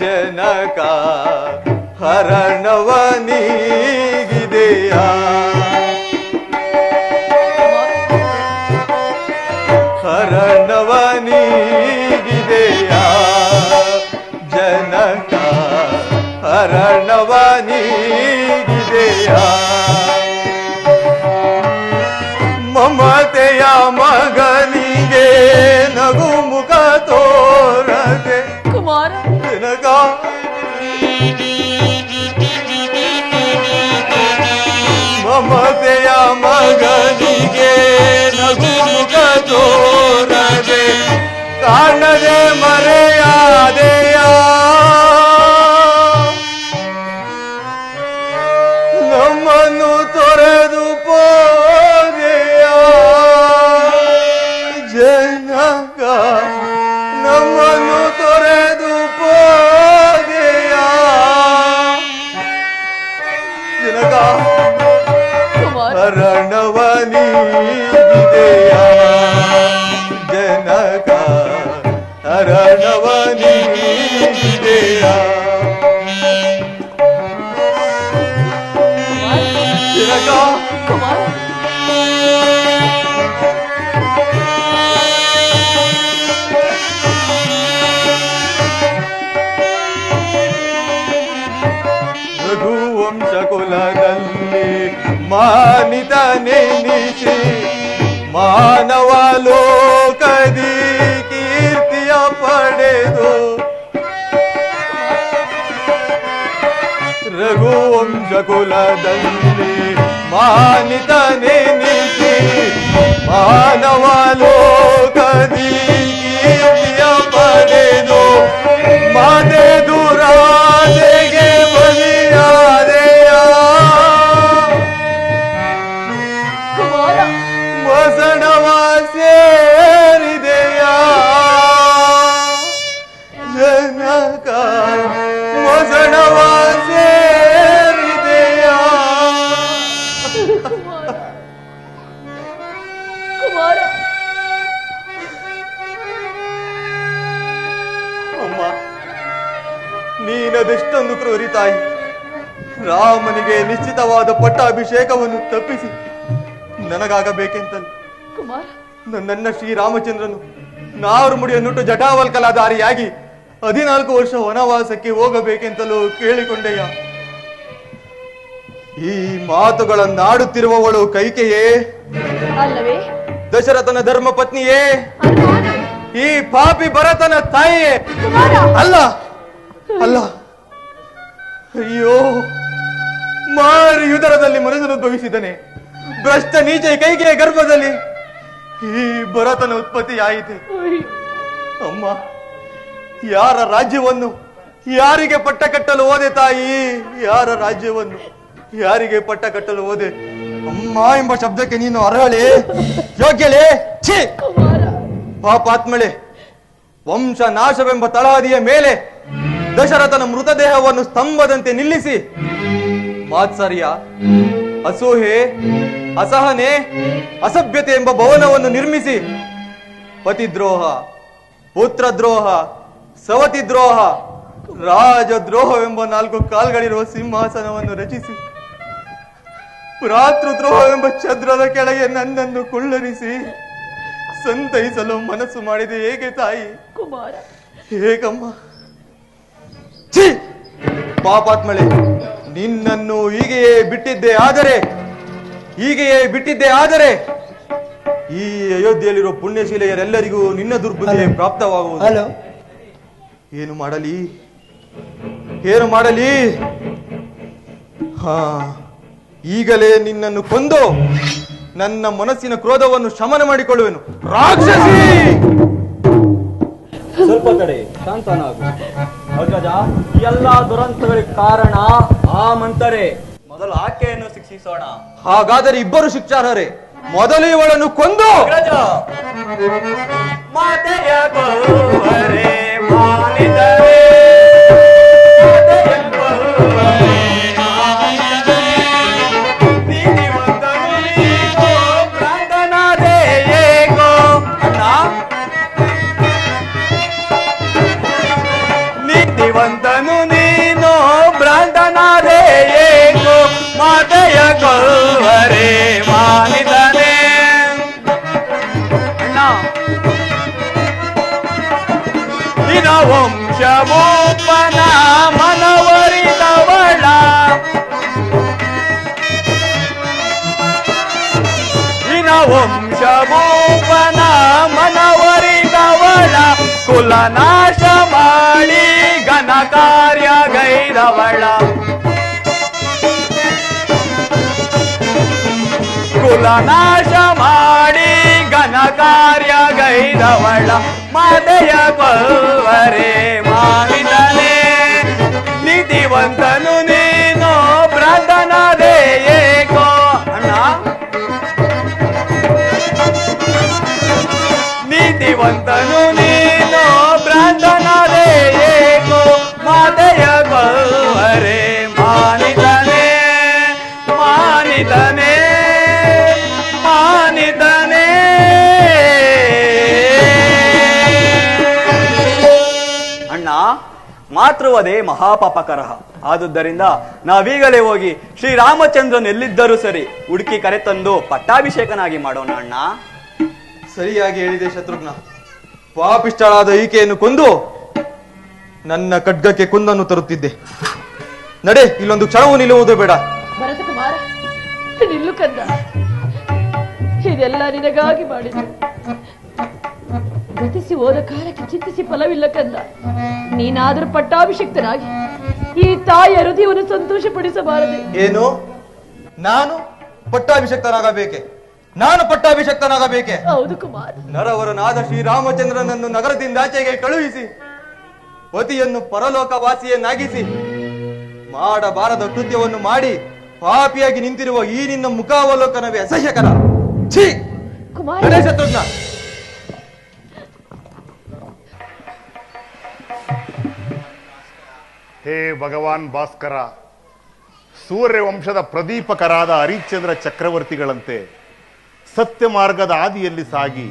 ಜನಕ ಹರಣವ ನೀಗಿದೆಯಾ? ಹರಣವ ನೀಗಿದೆಯಾ? ಜನಕ ಹರಣವ ನೀಗಿದೆಯಾ? ಮಮತೆಯ ಮಗನಿಗೆ ನಗು ಮುಖ ತೋರದೆ ಕುಮಾರ, ಜನಕ ಮಮತೆಯ ಮಗನಿಗೆ ನಗು ಮುಖ ತೋರದೆ ಕಾಣದೆ ಮರೆಯಾದೆಯ? ನಮ್ಮನ್ನು ತೊರೆದು ಪೋದೆಯ? ಜನಕ ನಮ್ಮನ್ನು ತೊರೆದು ಪೋದೆಯ? ಜನಕ ಹರಣವ ನೀಗಿದೆಯ? ಜನಕ ಹರಣವ ನೀಗಿದೆಯ? ಜನಕ ಕುಮಾರ, ರಘುವಂಶ ಕುಲದಲ್ಲಿ ಮಾನಿತನೆನಿಸಿ ಮಾನವ ಲೋಕದಿ ಕೀರ್ತಿಯ ಪಡೆದು ರಘುವಂಶ ಕುಲದಲ್ಲಿ ಮಾನಿತನೆನಿಸಿ ಮಾನವ ಲೋಕದಿ ಕೀರ್ತಿಯ ಪಡೆದು ಮಾತೆ ದುರಾಸೆಗೆ ಬಲಿಯಾದೆಯ? ಕುಮಾರ, ಮಸಣವ ಸೇರಿದೆಯ? ಜನಕ ಮಸಣವ ಸೇರಿದೆಯ? ಕುಮಾರ, ಅಮ್ಮ, ನೀನದೆಷ್ಟೊಂದು ಕ್ರೂರಿ ತಾಯಿ. ರಾಮನಿಗೆ ನಿಶ್ಚಿತವಾದ ಪಟ್ಟಾಭಿಷೇಕವನ್ನು ತಪ್ಪಿಸಿ ನನಗಾಗಬೇಕೆಂತಲೂ ಕುಮಾರ, ನನ್ನ ಶ್ರೀರಾಮಚಂದ್ರನು 4 ಮುಡಿಯನ್ನುಟ್ಟು ಜಟಾವಲ್ಕಲಾಧಾರಿಯಾಗಿ 14 ವರ್ಷ ವನವಾಸಕ್ಕೆ ಹೋಗಬೇಕೆಂತಲೂ ಕೇಳಿಕೊಂಡೆಯ. ಈ ಮಾತುಗಳನ್ನಾಡುತ್ತಿರುವವಳು ಕೈಕೆಯೇ ಅಲ್ಲವೇ? ದಶರಥನ ಧರ್ಮ ಪತ್ನಿಯೇ? ಅನುಮಾನವೇ? ಈ ಪಾಪಿ ಭರತನ ತಾಯಿಯೇ? ಕುಮಾರ, ಅಲ್ಲ ಅಲ್ಲ, ಅಯ್ಯೋ, ಮಾರಿ ಯುದರದಲ್ಲಿ ಮನುಜನುದ್ಭವಿಸಿದನೆ. ಭ್ರಷ್ಟ ನೀಚ ಕೈಗೆಯ ಗರ್ಭದಲ್ಲಿ ಈ ಭರತನ ಉತ್ಪತ್ತಿಯಾಯಿತೆ. ಅಮ್ಮ, ಯಾರ ರಾಜ್ಯವನ್ನು ಯಾರಿಗೆ ಪಟ್ಟ ಕಟ್ಟಲು ಹೋದೆ ತಾಯಿ? ಯಾರ ರಾಜ್ಯವನ್ನು ಯಾರಿಗೆ ಪಟ್ಟ ಕಟ್ಟಲು ಹೋದೆ? ಅಮ್ಮ ಎಂಬ ಶಬ್ದಕ್ಕೆ ನೀನು ಅರ್ಹಳೆ, ಯೋಗ್ಯಳೆ? ಛೀ, ಪಾಪಾತ್ಮಳೆ! ವಂಶ ನಾಶವೆಂಬ ತಳಹದಿಯ ಮೇಲೆ ದಶರಥನ ಮೃತದೇಹವನ್ನು ಸ್ತಂಭದಂತೆ ನಿಲ್ಲಿಸಿ ಮಾತ್ಸರ್ಯ, ಅಸೂಹೆ, ಅಸಹನೆ, ಅಸಭ್ಯತೆ ಎಂಬ ಭವನವನ್ನು ನಿರ್ಮಿಸಿ ಪತಿದ್ರೋಹ, ಪುತ್ರದ್ರೋಹ, ಸವತಿದ್ರೋಹ, ರಾಜದ್ರೋಹವೆಂಬ 4 ಕಾಲ್ಗಳಿರುವ ಸಿಂಹಾಸನವನ್ನು ರಚಿಸಿ ಭ್ರಾತೃದ್ರೋಹವೆಂಬ ಛದ್ರದ ಕೆಳಗೆ ನನ್ನನ್ನು ಕುಳ್ಳರಿಸಿ ಸಂತೈಸಲು ಮನಸ್ಸು ಮಾಡಿದೆ ಹೇಗೆ ತಾಯಿ? ಕುಮಾರ, ಹೇಗಮ್ಮ? ಛೀ, ಪಾಪಾತ್ಮಳೆ! ನಿನ್ನನ್ನು ಹೀಗೆಯೇ ಬಿಟ್ಟಿದ್ದೆ ಆದರೆ ಈ ಅಯೋಧ್ಯೆಯಲ್ಲಿರುವ ಪುಣ್ಯಶೀಲೆಯರೆಲ್ಲರಿಗೂ ನಿನ್ನ ದುರ್ಬುದ್ಧಿ ಪ್ರಾಪ್ತವಾಗುವುದು. ಏನು ಮಾಡಲಿ? ಈಗಲೇ ನಿನ್ನನ್ನು ಕೊಂದು ನನ್ನ ಮನಸ್ಸಿನ ಕ್ರೋಧವನ್ನು ಶಮನ ಮಾಡಿಕೊಳ್ಳುವೆನು. ರಾಕ್ಷಸಿ! ಸ್ವಲ್ಪ ತಡೆ, ಶಾಂತನಾಗು. ಅಗ್ರಜ, ಎಲ್ಲ ದುರಂತಗಳಿಗೆ ಕಾರಣ ಆ ಮಂತರೆ. ಮೊದಲು ಆಕೆಯನ್ನು ಶಿಕ್ಷಿಸೋಣ. ಹಾಗಾದರೆ ಇಬ್ಬರು ಶಿಕ್ಷಾರ್ಹರೇ. ಮೊದಲು ಇವಳನ್ನು ಕೊಂದು ಅಗ್ರಜ, ಮಾತೆಯ ಗೋವರೆ ಮಾನಿದರೆ, ನೀತಿವಂತನು ನೀನು ಭ್ರಾಂತನಾದೆ ಏಕೋ, ಮಾತೆಯ ಗೋವರೆ ಮಾನಿದನೆ. ನಿನ ವಂಶಮೋಪನ ಮನವರಿದವಳ, ನಿನ ವಂಶಮೋಪನ ಮನವರಿದವಳ, ಕುಲನಾಶ ಮಾಡಿ ಘನ ಕಾರ್ಯ ಗೈದವಳ, ಕುಲನಾಶ ಮಾಡಿ ಘನ ಕಾರ್ಯ ಗೈದವಳ, ಮಾತೆಯ ಗೋವರೆ ಮಾನಿದನೆ. ನೀತಿವಂತನು ನೀನು ಭ್ರಾಂತನಾದೆ ಏಕೋ. ಅಣ್ಣ, ನೀತಿವಂತನು ನೀನು ಭ್ರಾಂತನಾದೆ ಏಕೋ, ಮಾತೆಯ ಗೋವರೆ ಮಾನಿದನೆ. ಅಣ್ಣ, ಮಾತೃವಧೆ ಮಹಾಪಾಪಕರ. ಆದುದರಿಂದ ನಾವೀಗಲೇ ಹೋಗಿ ಶ್ರೀರಾಮಚಂದ್ರನ್ ಎಲ್ಲಿದ್ದರೂ ಸರಿ ಹುಡುಕಿ ಕರೆತಂದು ಪಟ್ಟಾಭಿಷೇಕನಾಗಿ ಮಾಡೋಣ. ಅಣ್ಣ, ಸರಿಯಾಗಿ ಹೇಳಿದೆ ಶತ್ರುಘ್ನ. ಪಾಪಿಷ್ಠಳಾದ ಈಕೆಯನ್ನು ಕೊಂದು ನನ್ನ ಖಡ್ಗಕ್ಕೆ ಕುಂದನ್ನು ತರುತ್ತಿದ್ದೆ. ನಡೆ, ಇಲ್ಲೊಂದು ಕ್ಷಣವೂ ನಿಲ್ಲುವುದು ಬೇಡ. ಭರತ ಕುಮಾರ, ನಿಲ್ಲು ಕಂದ. ಇದೆಲ್ಲ ನಿನಗಾಗಿ ಮಾಡಿದ್ದು. ಗತಿಸಿ ಹೋದ ಕಾಲಕ್ಕೆ ಚಿಂತಿಸಿ ಫಲವಿಲ್ಲ ಕಂದ. ನೀನಾದರೂ ಪಟ್ಟಾಭಿಷಿಕ್ತನಾಗಿ ಈ ತಾಯಿಯ ಹೃದಯವನ್ನು ಸಂತೋಷಪಡಿಸಬಾರದೆ? ಏನು? ನಾನು ಪಟ್ಟಾಭಿಷಕ್ತನಾಗಬೇಕೆ? ಹೌದು ಕುಮಾರ್. ನರವರನಾದ ಶ್ರೀರಾಮಚಂದ್ರನನ್ನು ನಗರದಿಂದಾಚೆಗೆ ಕಳುಹಿಸಿ ಪತಿಯನ್ನು ಪರಲೋಕವಾಸಿಯನ್ನಾಗಿಸಿ ಮಾಡಬಾರದ ಕೃತ್ಯವನ್ನು ಮಾಡಿ ಪಾಪಿಯಾಗಿ ನಿಂತಿರುವ ಈ ನಿನ್ನ ಮುಖಾವಲೋಕನವೇ ಅಸಹ್ಯಕರ. ಛೀ ಕುಮಾರ್, ಶತ್ರುಘ್ನ. ಹೇ ಭಗವಾನ್ ಭಾಸ್ಕರ, ಸೂರ್ಯ ವಂಶದ ಪ್ರದೀಪಕರಾದ ಹರಿಶ್ಚಂದ್ರ ಚಕ್ರವರ್ತಿಗಳಂತೆ ಸತ್ಯ ಮಾರ್ಗದ ಹಾದಿಯಲ್ಲಿ ಸಾಗಿ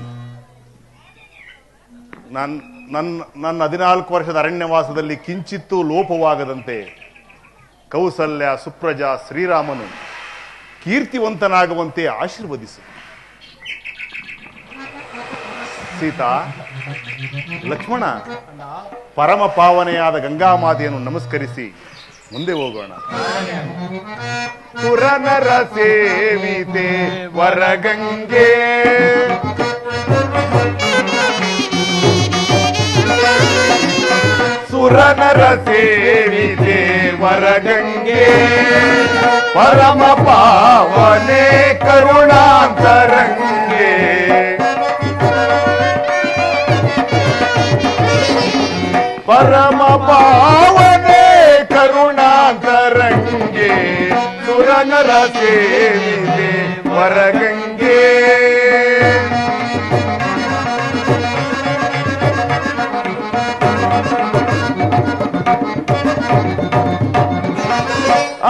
ನನ್ನ 14 ವರ್ಷದ ಅರಣ್ಯವಾಸದಲ್ಲಿ ಕಿಂಚಿತ್ತೂ ಲೋಪವಾಗದಂತೆ ಕೌಸಲ್ಯ, ಸುಪ್ರಜಾ, ಶ್ರೀರಾಮನು ಕೀರ್ತಿವಂತನಾಗುವಂತೆ ಆಶೀರ್ವದಿಸು. ಸೀತಾ, ಲಕ್ಷ್ಮಣ, ಪರಮ ಪಾವನೆಯಾದ ಗಂಗಾಮಾತೆಯನ್ನು ನಮಸ್ಕರಿಸಿ ಮುಂದೆ ಹೋಗೋಣ. ಪುರನರ ಸೇವಿತೆ ವರಗಂಗೆ, ಸುರನರ ಸೇವಿತೆ ವರಗಂಗೆ, ಪರಮ ಪಾವನೆ ಕರುಣಾಂತರಂಗೆ, ಪರಮ ಪಾವನೆ ಕರುಣಾಂತರಂಗೆ, ಸುರನರ ಸೇವಿತೆ ವರಗಂಗೆ.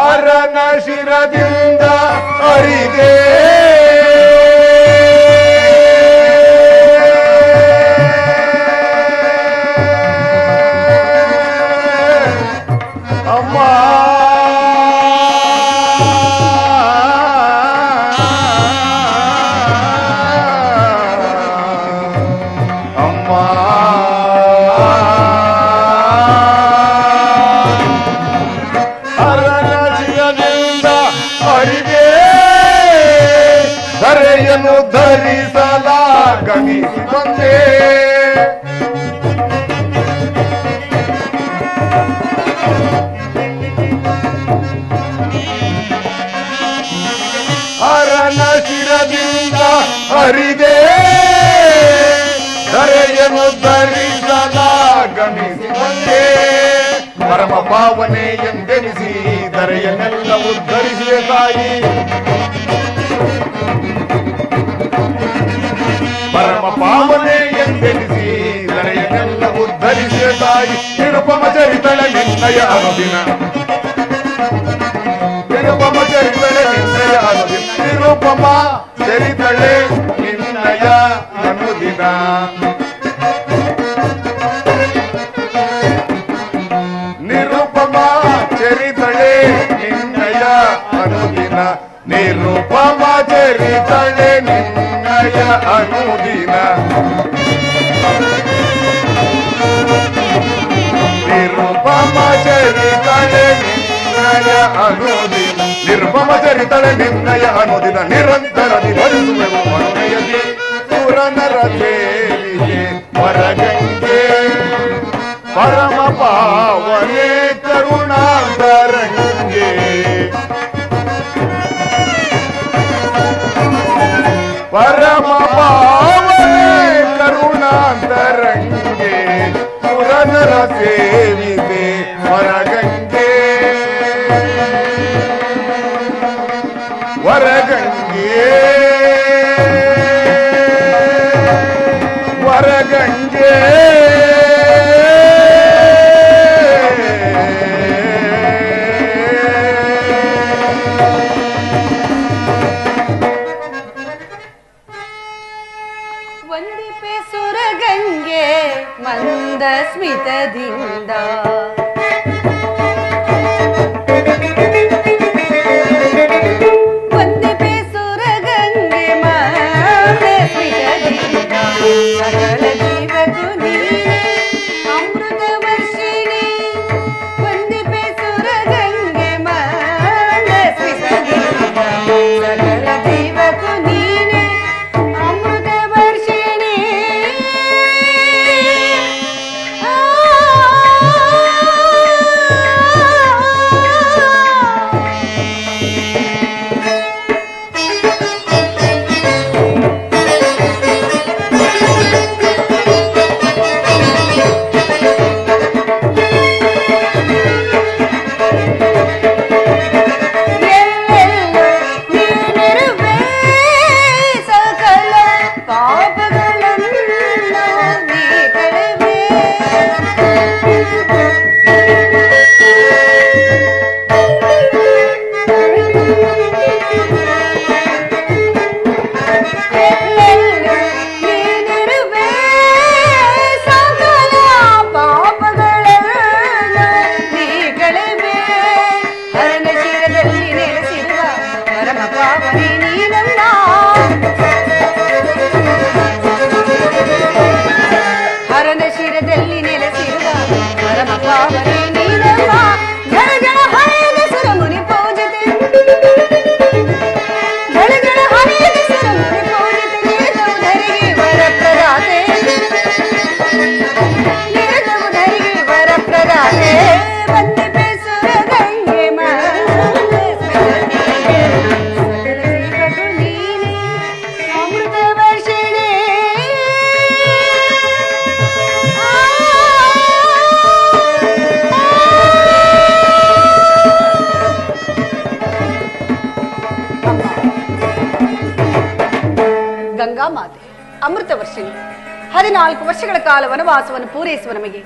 ಅರನ ಶಿರದಿಂದ ಅರಿದೆ ಅಮ್ಮ, ಅಮ್ಮ, ಅರನಜಿಯದಿಂದ ಅರಿವೆ ಧರೆಯನ್ನು ಧರಿಸಲಾಗಮಿಸಿ ಬಂದೆ. ಅರನ ಶಿರದಿಂದ ಹರಿದೆ ಧರೆಯನ್ನು ಧರಿಸಲಾಗಮಿಸಿ ಬಂದೆ. ಪರಮ ಪಾವನೆ ಎಂದೆನಿಸಿ ಧರೆಯನ್ನೆಲ್ಲ ಉದ್ಧರಿಸಿದ ತಾಯಿ, ಪರಮ ಪಾವನೆ ಎಂದೆನಿಸಿ ಧರೆಯನ್ನೆಲ್ಲ ಉದ್ಧರಿಸಿದ ತಾಯಿ. ನಿರುಪಮ ಚರಿತಳ ನಿನ್ನಯ ಅನುದಿನ, ನಿರುಪಮ ಚರಿತಳೆ ನಿನ್ನಯ ಅನುದಿನ, ನಿರುಪಮ ಚರಿತಳೆ ನಿನ್ನಯ ಅನುದಿನ. ನಿರುಪಮ ಚರಿತಳೆ ನಿನ್ನಯ ಅನುದಿನ, ನಿರುಪಮ ಚರಿತಳೆ ನಿನ್ನಯ ಅನುದಿನ, ನಿರುಪಮ ಚರಿತಳೆ ನಿನ್ನಯ ಅನುದಿನ, ನಿರುಪಮ ಚರಿತಳೆ ನಿನ್ನಯ ಅನುದಿನ. ನಿರಂತರದಿ ಭರಿಸುವೆವು ಮನೆಯಲ್ಲಿ ಸುರನರ ಸೇವಿಗೆ ವರಗಂಗೆ, ಪರಮ ಪಾವನೆ ಕರುಣಾಂತರಂಗೆ, ಪರಮ ಪಾವನೆ ಕರುಣಾಂತರಂಗೆ, ಸುರನರ ಸೇವಿತೆ ವರಗಂಗೆ, ವರಗಂಗೆ, ವರಗಂಗೆ. ವಂದಿಪೆ ಸುರಗಂಗೆ ಮಂದ ಸ್ಮಿತದಿಂದ, ವಂದಿಪೆ ಸುರಗಂಗೆ ಮಂದ ಸ್ಮಿತದಿಂದ, ಸಕಲ ಜೀವಕ್ಕೂ ನೀನೇ ಅಮೃತ ವರ್ಷಿಣಿ. ವಂದಿಪೆ ಸುರಗಂಗೆ ಮಂದ ಸ್ಮಿತದಿಂದ, ಸಕಲ ಜೀವಕ್ಕೂ ನೀನೇ ಅಮೃತ ವರ್ಷಿಣಿ. ಪಾವನೆ ನೀನಮ್ಮ ಜಳ ಜಳ ಹರಿದ ಸುರಮುನಿ ಪೂಜಿತೆ ಜಳ ಜಳ ಹರಿದ ಸುರಮುನಿ ಪೂಜಿತೆ ನಿರತವು ಧರಿಗೆ ವರಪ್ರದಾತೆ ನಿರತವು ಧರಿಗೆ ವರಪ್ರದಾತೆ ವಂದಿಪೆ ಸುರಗಂಗೆ ಸಕಲ ನೀನೆ ಅಮೃತ ವರ್ಷಿಣಿ ಗಂಗಾ ಮಾತೆ ಅಮೃತ ವರ್ಷಿಣಿ 14 ವರ್ಷಗಳ ಕಾಲ ವನವಾಸವನ್ನು ಪೂರೈಸುವ ನಮಗೆ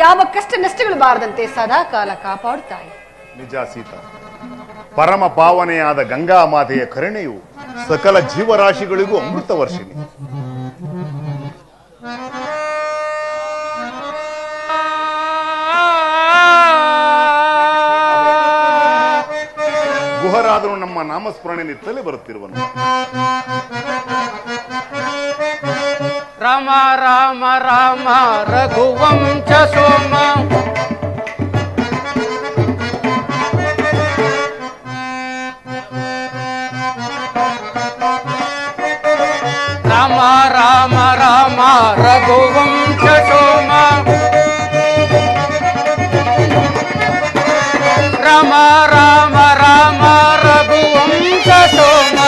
ಯಾವ ಕಷ್ಟ ನಷ್ಟಗಳು ಬಾರದಂತೆ ಸದಾ ಕಾಲ ಕಾಪಾಡುತ್ತಾಯಿ. ನಿಜ ಸೀತಾ, ಪರಮ ಪಾವನೆಯಾದ ಗಂಗಾ ಮಾತೆಯ ಕರುಣೆಯು ಸಕಲ ಜೀವರಾಶಿಗಳಿಗೂ ಅಮೃತ ವರ್ಷಿಣಿ. ಗುಹರಾದರೂ ನಮ್ಮ ನಾಮಸ್ಮರಣೆ ನಿತ್ತಲೇ ಬರುತ್ತಿರುವನು. ರಾಮ ರಾಮ ರಾಮ ರಘುವಂಶ ಸೋಮ ರಾಮ ರಾಮ ರಾಮ ರಘುವಂಶ ಸೋಮ ರಾಮ ರಾಮ ರಾಮ ರಘುವಂಶ ಸೋಮ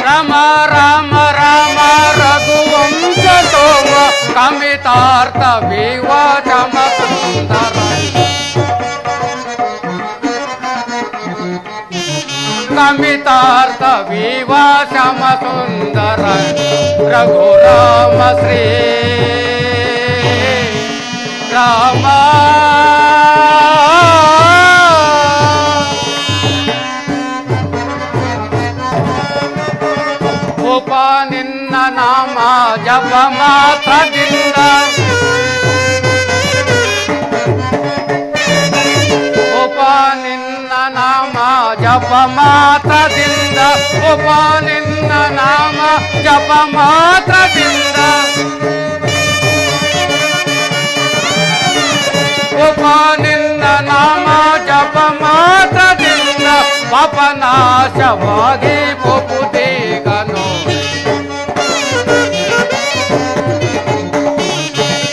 ರಾಮ ರಾಮ ರಾಮ ರಘುವಂಶ ಸೋಮ ಕಮಿತಾರ್ಥ ವಿವಾಚಮ ಸುಂದರ ಕಮಿತಾರ್ಥ ವಿವಾಚಮ ಸುಂದರ ರಘುರಾಮ ಶ್ರೀ ರಾಮ ಉಪ ನಿನ್ನ ನಾಮ ಜಪ ಮಾತ್ರದಿಂದ ಉಪ ನಿನ್ನ ನಾಮ ಜಪ ಮಾತ್ರದಿಂದ ಉಪ ನಿನ್ನ ನಾಮ ಜಪ ಮಾತ್ರದಿಂದ ಉಪ ನಿನ್ನ ನಾಮ ಜಪ ಮಾತ್ರದಿಂದ ಪಾಪನಾಶವಾಗಿ ಬಹುದೇಗನು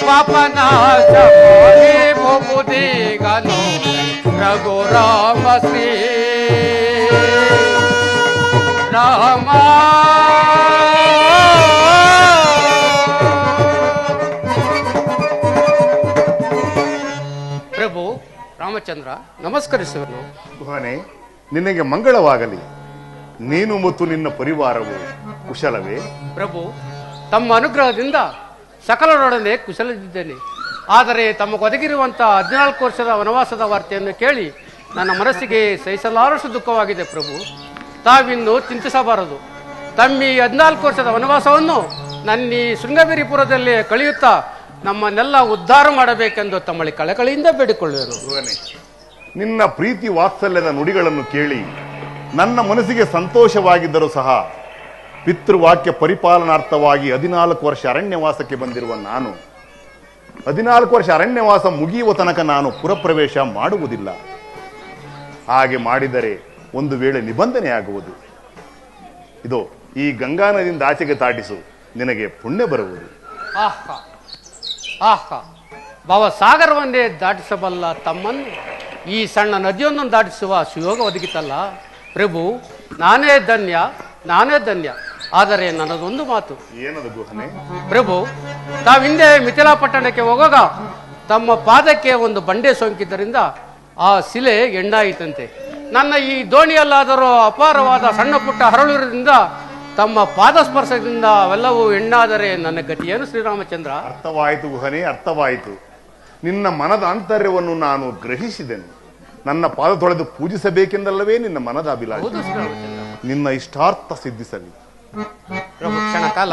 ಪಾಪನಾಶವಾಗಿ ಬಹುದೇಗನು ರಘುರಾಮ ಶ್ರೀ ರಾಮ ಪ್ರಭು ರಾಮಚಂದ್ರ ನಮಸ್ಕರಿಸುವನು. ಗುಹನೆ, ನಿನಗೆ ಮಂಗಳವಾಗಲಿ. ನೀನು ಮತ್ತು ನಿನ್ನ ಪರಿವಾರವು ಕುಶಲವೇ? ಪ್ರಭು, ತಮ್ಮ ಅನುಗ್ರಹದಿಂದ ಸಕಲರೊಡನೆ ಕುಶಲದಿದ್ದೇನೆ. ಆದರೆ ತಮಗೆ ಒದಗಿರುವಂತಹ 14 ವರ್ಷದ ವನವಾಸದ ವಾರ್ತೆಯನ್ನು ಕೇಳಿ ನನ್ನ ಮನಸ್ಸಿಗೆ ಸಹಿಸಲಾರಷ್ಟು ದುಃಖವಾಗಿದೆ. ಪ್ರಭು, ತಾವಿನ್ನು ಚಿಂತಿಸಬಾರದು. ತಮ್ಮಿ 14 ವರ್ಷದ ವನವಾಸವನ್ನು ನನ್ನೀ ಶೃಂಗಗಿರಿಪುರದಲ್ಲಿ ಕಳೆಯುತ್ತಾ ನಮ್ಮನ್ನೆಲ್ಲ ಉದ್ಧಾರ ಮಾಡಬೇಕೆಂದು ತಮ್ಮಲ್ಲಿ ಕಳಕಳಿಯಿಂದ ಬೇಡಿಕೊಳ್ಳುವೆನು. ಗುಹನೆ, ನಿನ್ನ ಪ್ರೀತಿ ವಾತ್ಸಲ್ಯದ ನುಡಿಗಳನ್ನು ಕೇಳಿ ನನ್ನ ಮನಸ್ಸಿಗೆ ಸಂತೋಷವಾಗಿದ್ದರೂ ಸಹ ಪಿತೃವಾಕ್ಯ ಪರಿಪಾಲನಾರ್ಥವಾಗಿ 14 ವರ್ಷ ಅರಣ್ಯವಾಸಕ್ಕೆ ಬಂದಿರುವ ನಾನು 14 ವರ್ಷ ಅರಣ್ಯವಾಸ ಮುಗಿಯುವ ತನಕ ನಾನು ಪುರಪ್ರವೇಶ ಮಾಡುವುದಿಲ್ಲ. ಹಾಗೆ ಮಾಡಿದರೆ ಒಂದು ವೇಳೆ ನಿಬಂಧನೆಯಾಗುವುದು. ಇದು ಈ ಗಂಗಾ ನದಿಯಿಂದ ಆಚೆಗೆ ದಾಟಿಸು, ನಿನಗೆ ಪುಣ್ಯ ಬರುವುದು. ಆಹಾ ಆಹಾ, ಭವಸಾಗರವನ್ನೇ ದಾಟಿಸಬಲ್ಲ ತಮ್ಮನ್ನು ಈ ಸಣ್ಣ ನದಿಯನ್ನು ದಾಟಿಸುವ ಸುಯೋಗ ಒದಗಿತಲ್ಲ. ಪ್ರಭು, ನಾನೇ ಧನ್ಯ, ನಾನೇ ಧನ್ಯ. ಆದರೆ ನನ್ನದೊಂದು ಮಾತು. ಏನದು ಗುಹನೆ? ಪ್ರಭು, ತಾವಿಂದೆ ಮಿಥಿಲಾ ಪಟ್ಟಣಕ್ಕೆ ಹೋಗುವಾಗ ತಮ್ಮ ಪಾದಕ್ಕೆ ಒಂದು ಬಂಡೆ ಸೋಂಕಿದ್ದರಿಂದ ಆ ಶಿಲೆ ಎಂಡಾಯಿತಂತೆ. ನನ್ನ ಈ ದೋಣಿಯಲ್ಲಾದರೂ ಅಪಾರವಾದ ಸಣ್ಣ ಪುಟ್ಟ ಹರಳುವುದರಿಂದ ತಮ್ಮ ಪಾದಸ್ಪರ್ಶದಿಂದ ಅವೆಲ್ಲವೂ ಹೆಣ್ಣಾದರೆ ನನ್ನ ಗತಿಯೇನು ಶ್ರೀರಾಮಚಂದ್ರ? ಅರ್ಥವಾಯಿತು ಗುಹನೆ, ಅರ್ಥವಾಯಿತು. ನಿನ್ನ ಮನದ ಆಂತರ್ಯವನ್ನು ನಾನು ಗ್ರಹಿಸಿದೆನು. ನನ್ನ ಪಾದ ತೊಳೆದು ಪೂಜಿಸಬೇಕೆಂದಲ್ಲವೇ ನಿನ್ನ ಮನದ ಅಭಿಲಾಷೆ. ಹೌದು ಶ್ರೀರಾಮಚಂದ್ರ. ನಿನ್ನ ಇಷ್ಟಾರ್ಥ ಸಿದ್ಧಿಸಲಿ. ಪ್ರಭು, ಕ್ಷಣ ಕಾಲ.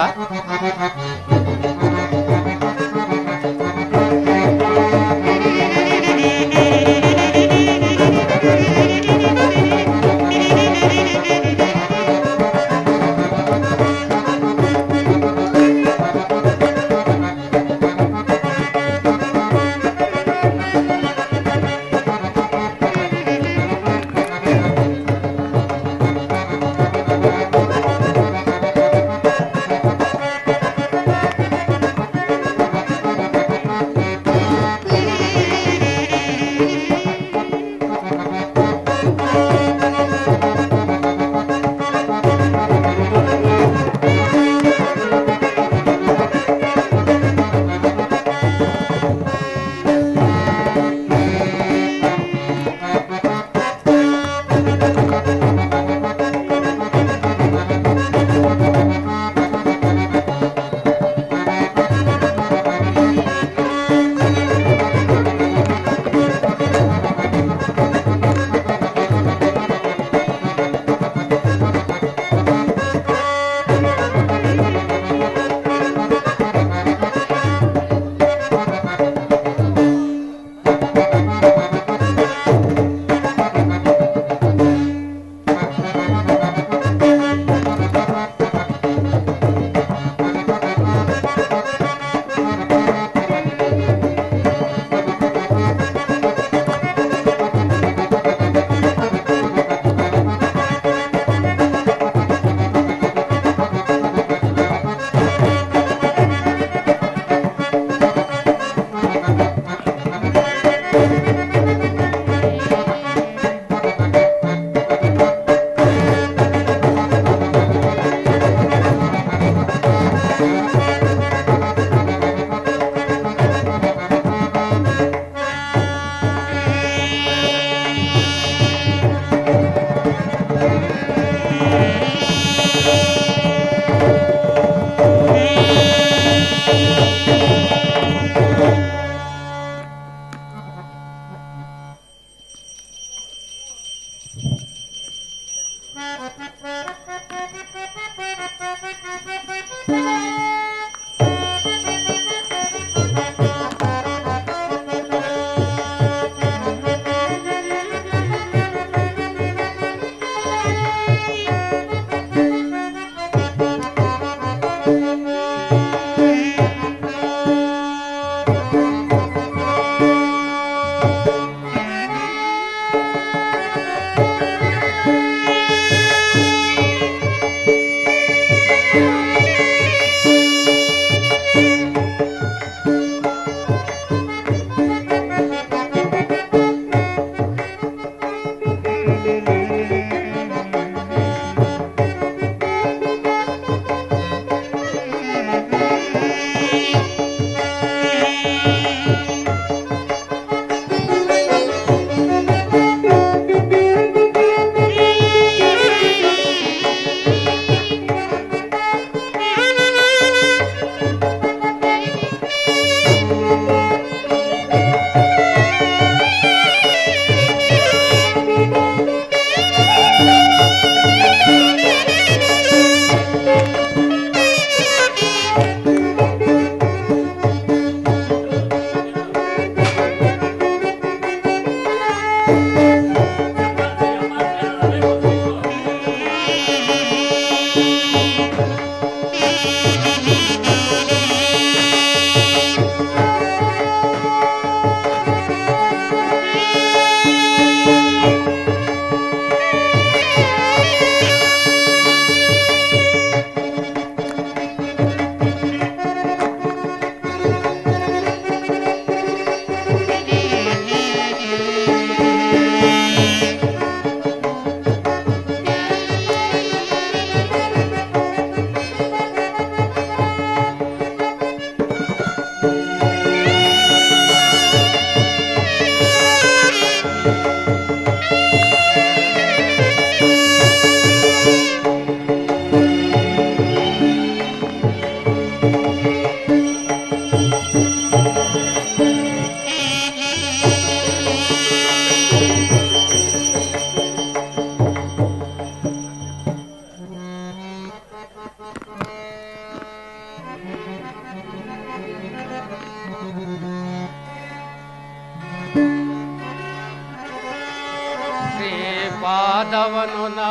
ಪಾದವನು ನಾ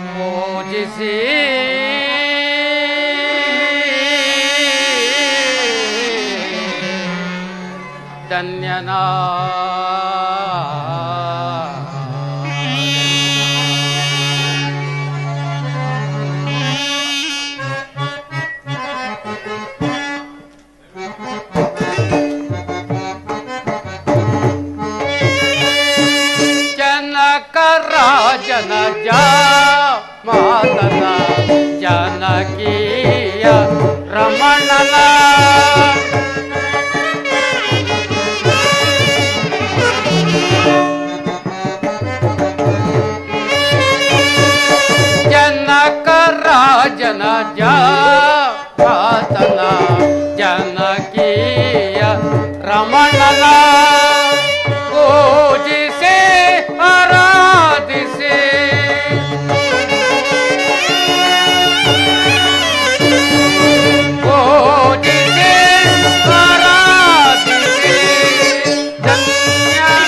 ಪೂಜಿಸಿ ಧನ್ಯನಾ ರಾಜನ ಮಾತನ ಜನಕೀಯ ರಮಣನ ಜನಕ ರಾಜನ ಮಾತನ ಜನಕೀಯ ರಮಣನ ಪೂಜಿಸಿ ಆರಾಧಿಸಿ ಪೂಜಿಸಿ ಆರಾಧಿಸಿ ಧನ್ಯನಾದೆನ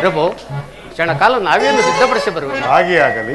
ಪ್ರಭು, ಕ್ಷಣ ಕಾಲ ನಾವೇನು ಸಿದ್ಧಪಡಿಸಿ ಬರುವುದು. ಹಾಗೆ ಆಗಲಿ.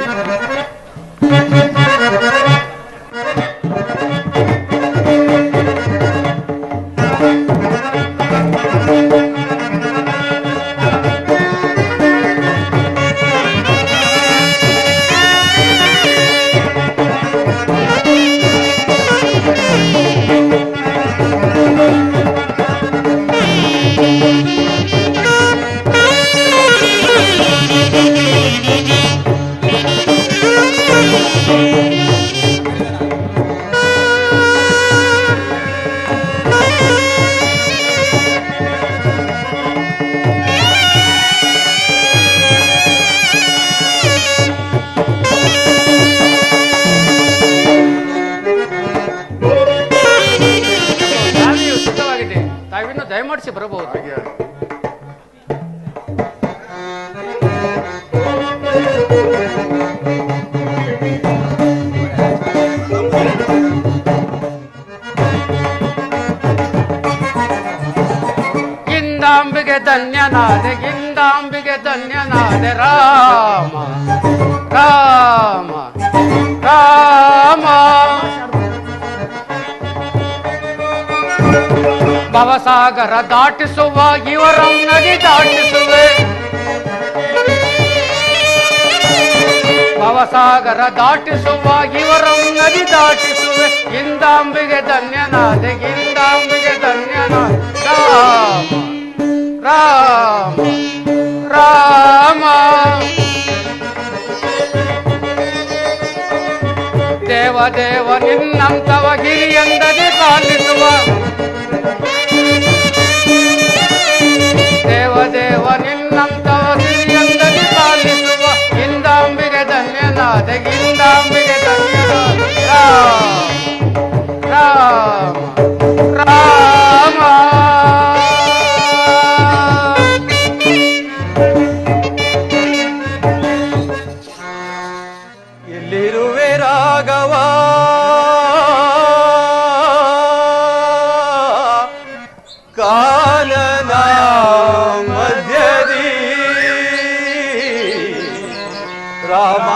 ನಾವೆಯೂ ಸಿದ್ಧವಾಗಿದೆ, ತಾವಿನ್ನು ದಯಮಾಡಿಸಿ ಬರಬಹುದು. ಹಾಗೆ ಆಗಲಿ. ಇಂದಾಂಬಿಗೆ ಧನ್ಯನಾದೆ, ಇಂದಾಂಬಿಗೆ ಧನ್ಯನಾದೆ, ರಾಮ ರಾಮ ರಾಮ. ಭವಸಾಗರ ದಾಟಿಸುವ ಇವರಂ ನದಿ ದಾಟಿಸುವೆ, ಭವಸಾಗರ ದಾಟಿಸುವ ಇವರಂ ನದಿ ದಾಟಿಸುವೆ. ಇಂದಾಂಬಿಗೆ ಧನ್ಯನಾದೆ, ಇಂದಾಂಬಿಗೆ ಧನ್ಯನಾದೆ, ರಾಮ ರಾಮ ರಾಮ. ದೇವ ದೇವ ನಿನ್ನಂತವ ಗಿರಿಯಂದದೆ ಪಾಲಿಸುವ, ದೇವ ದೇವ ನಿನ್ನಂತವ ಗಿರಿಯಂದದೆ ಪಾಲಿಸುವ. ಇಂದಾಂಬಿಗೆ ಧನ್ಯನಾದೆ, ಇಂದಾಂಬಿಗೆ ಧನ್ಯನಾದೆ, ರಾಮ ರಾಮ ರಾಮ. ಎಲ್ಲಿರುವೆ ರಾಘವ ಕಾನನ ಮಧ್ಯದಿ ರಾಮ.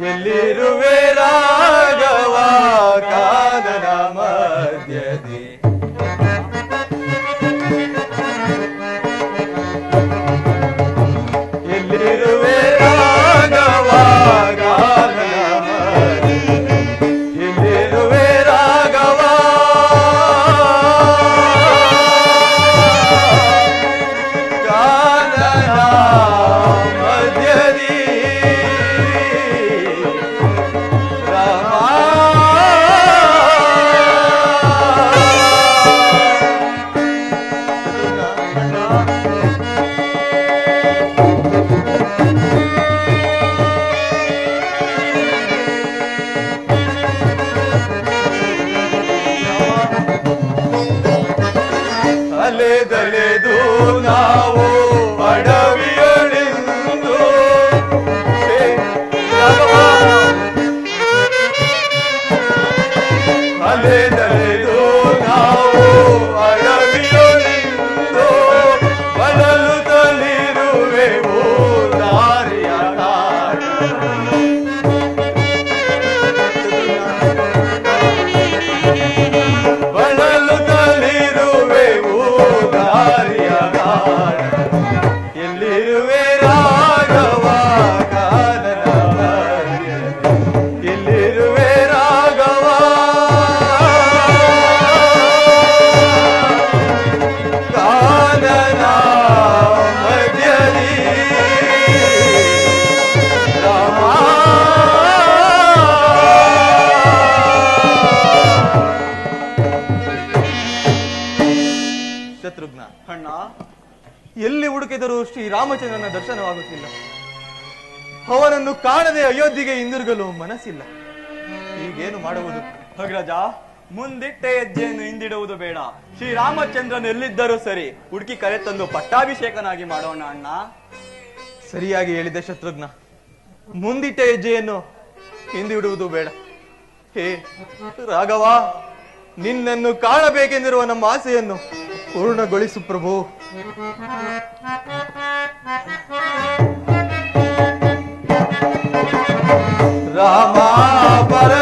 ಎಲ್ಲಿರುವೆ ರಾಘವ ಕಾನನ ಮಧ್ಯದಿ ಎಲ್ಲಿರುವೆ ರಾಘವ ಕಾನನ ಮಧ್ಯದಿ. ಎಲ್ಲಿರುವೆ ರಾಘವ ಕಾನನ ಮಧ್ಯದಿ ರಾಮ. ಅಲೆದಲೆದು ನಾವು ಅಡವಿಯೊಳಿಂದು ಅಲೆದಲೆದು ನಾವು ಅಡವಿಯೊಳಿಂದು ಬಳಲುತ್ತಲಿರುವೆವು ದಾರಿಯ ಬಳಲುತ್ತಲಿರುವೆವು ದಾರಿಯ ಗಾಢ. ಎಲ್ಲಿರುವೆ ರಾಘವ ಕಾನನ ಮಧ್ಯದಿ. ಎಲ್ಲಿರುವೆ ರಾಘವ ಕಾನನ ಮಧ್ಯದಿ ರಾಮ. ಶತ್ರುಘ್ನ, ಅಣ್ಣ, ಎಲ್ಲಿ ಹುಡುಕಿದರೂ ಶ್ರೀರಾಮಚಂದ್ರನ ದರ್ಶನವಾಗುತ್ತಿಲ್ಲ. ಅವನನ್ನು ಕಾಣದೆ ಅಯೋಧ್ಯೆಗೆ ಹಿಂದಿರುಗಲು ಮನಸ್ಸಿಲ್ಲ. ಈಗೇನು ಮಾಡುವುದು? ಅಗ್ರಜ, ಮುಂದಿಟ್ಟ ಹೆಜ್ಜೆಯನ್ನು ಹಿಂದಿಡುವುದು ಬೇಡ. ಶ್ರೀರಾಮಚಂದ್ರನು ಎಲ್ಲಿದ್ದರೂ ಸರಿ, ಹುಡುಕಿ ಕರೆತಂದು ಪಟ್ಟಾಭಿಷೇಕನಾಗಿ ಮಾಡೋಣ ಅಣ್ಣ. ಸರಿಯಾಗಿ ಹೇಳಿದೆ ಶತ್ರುಘ್ನ. ಮುಂದಿಟ್ಟ ಹೆಜ್ಜೆಯನ್ನು ಹಿಂದಿಡುವುದು ಬೇಡ. ಹೇ ರಾಘವ, ನಿನ್ನನ್ನು ಕಾಣಬೇಕೆಂದಿರುವ ನಮ್ಮ ಆಸೆಯನ್ನು ಪೂರ್ಣಗೊಳಿಸು ಪ್ರಭು. ರಾಮ ಪರ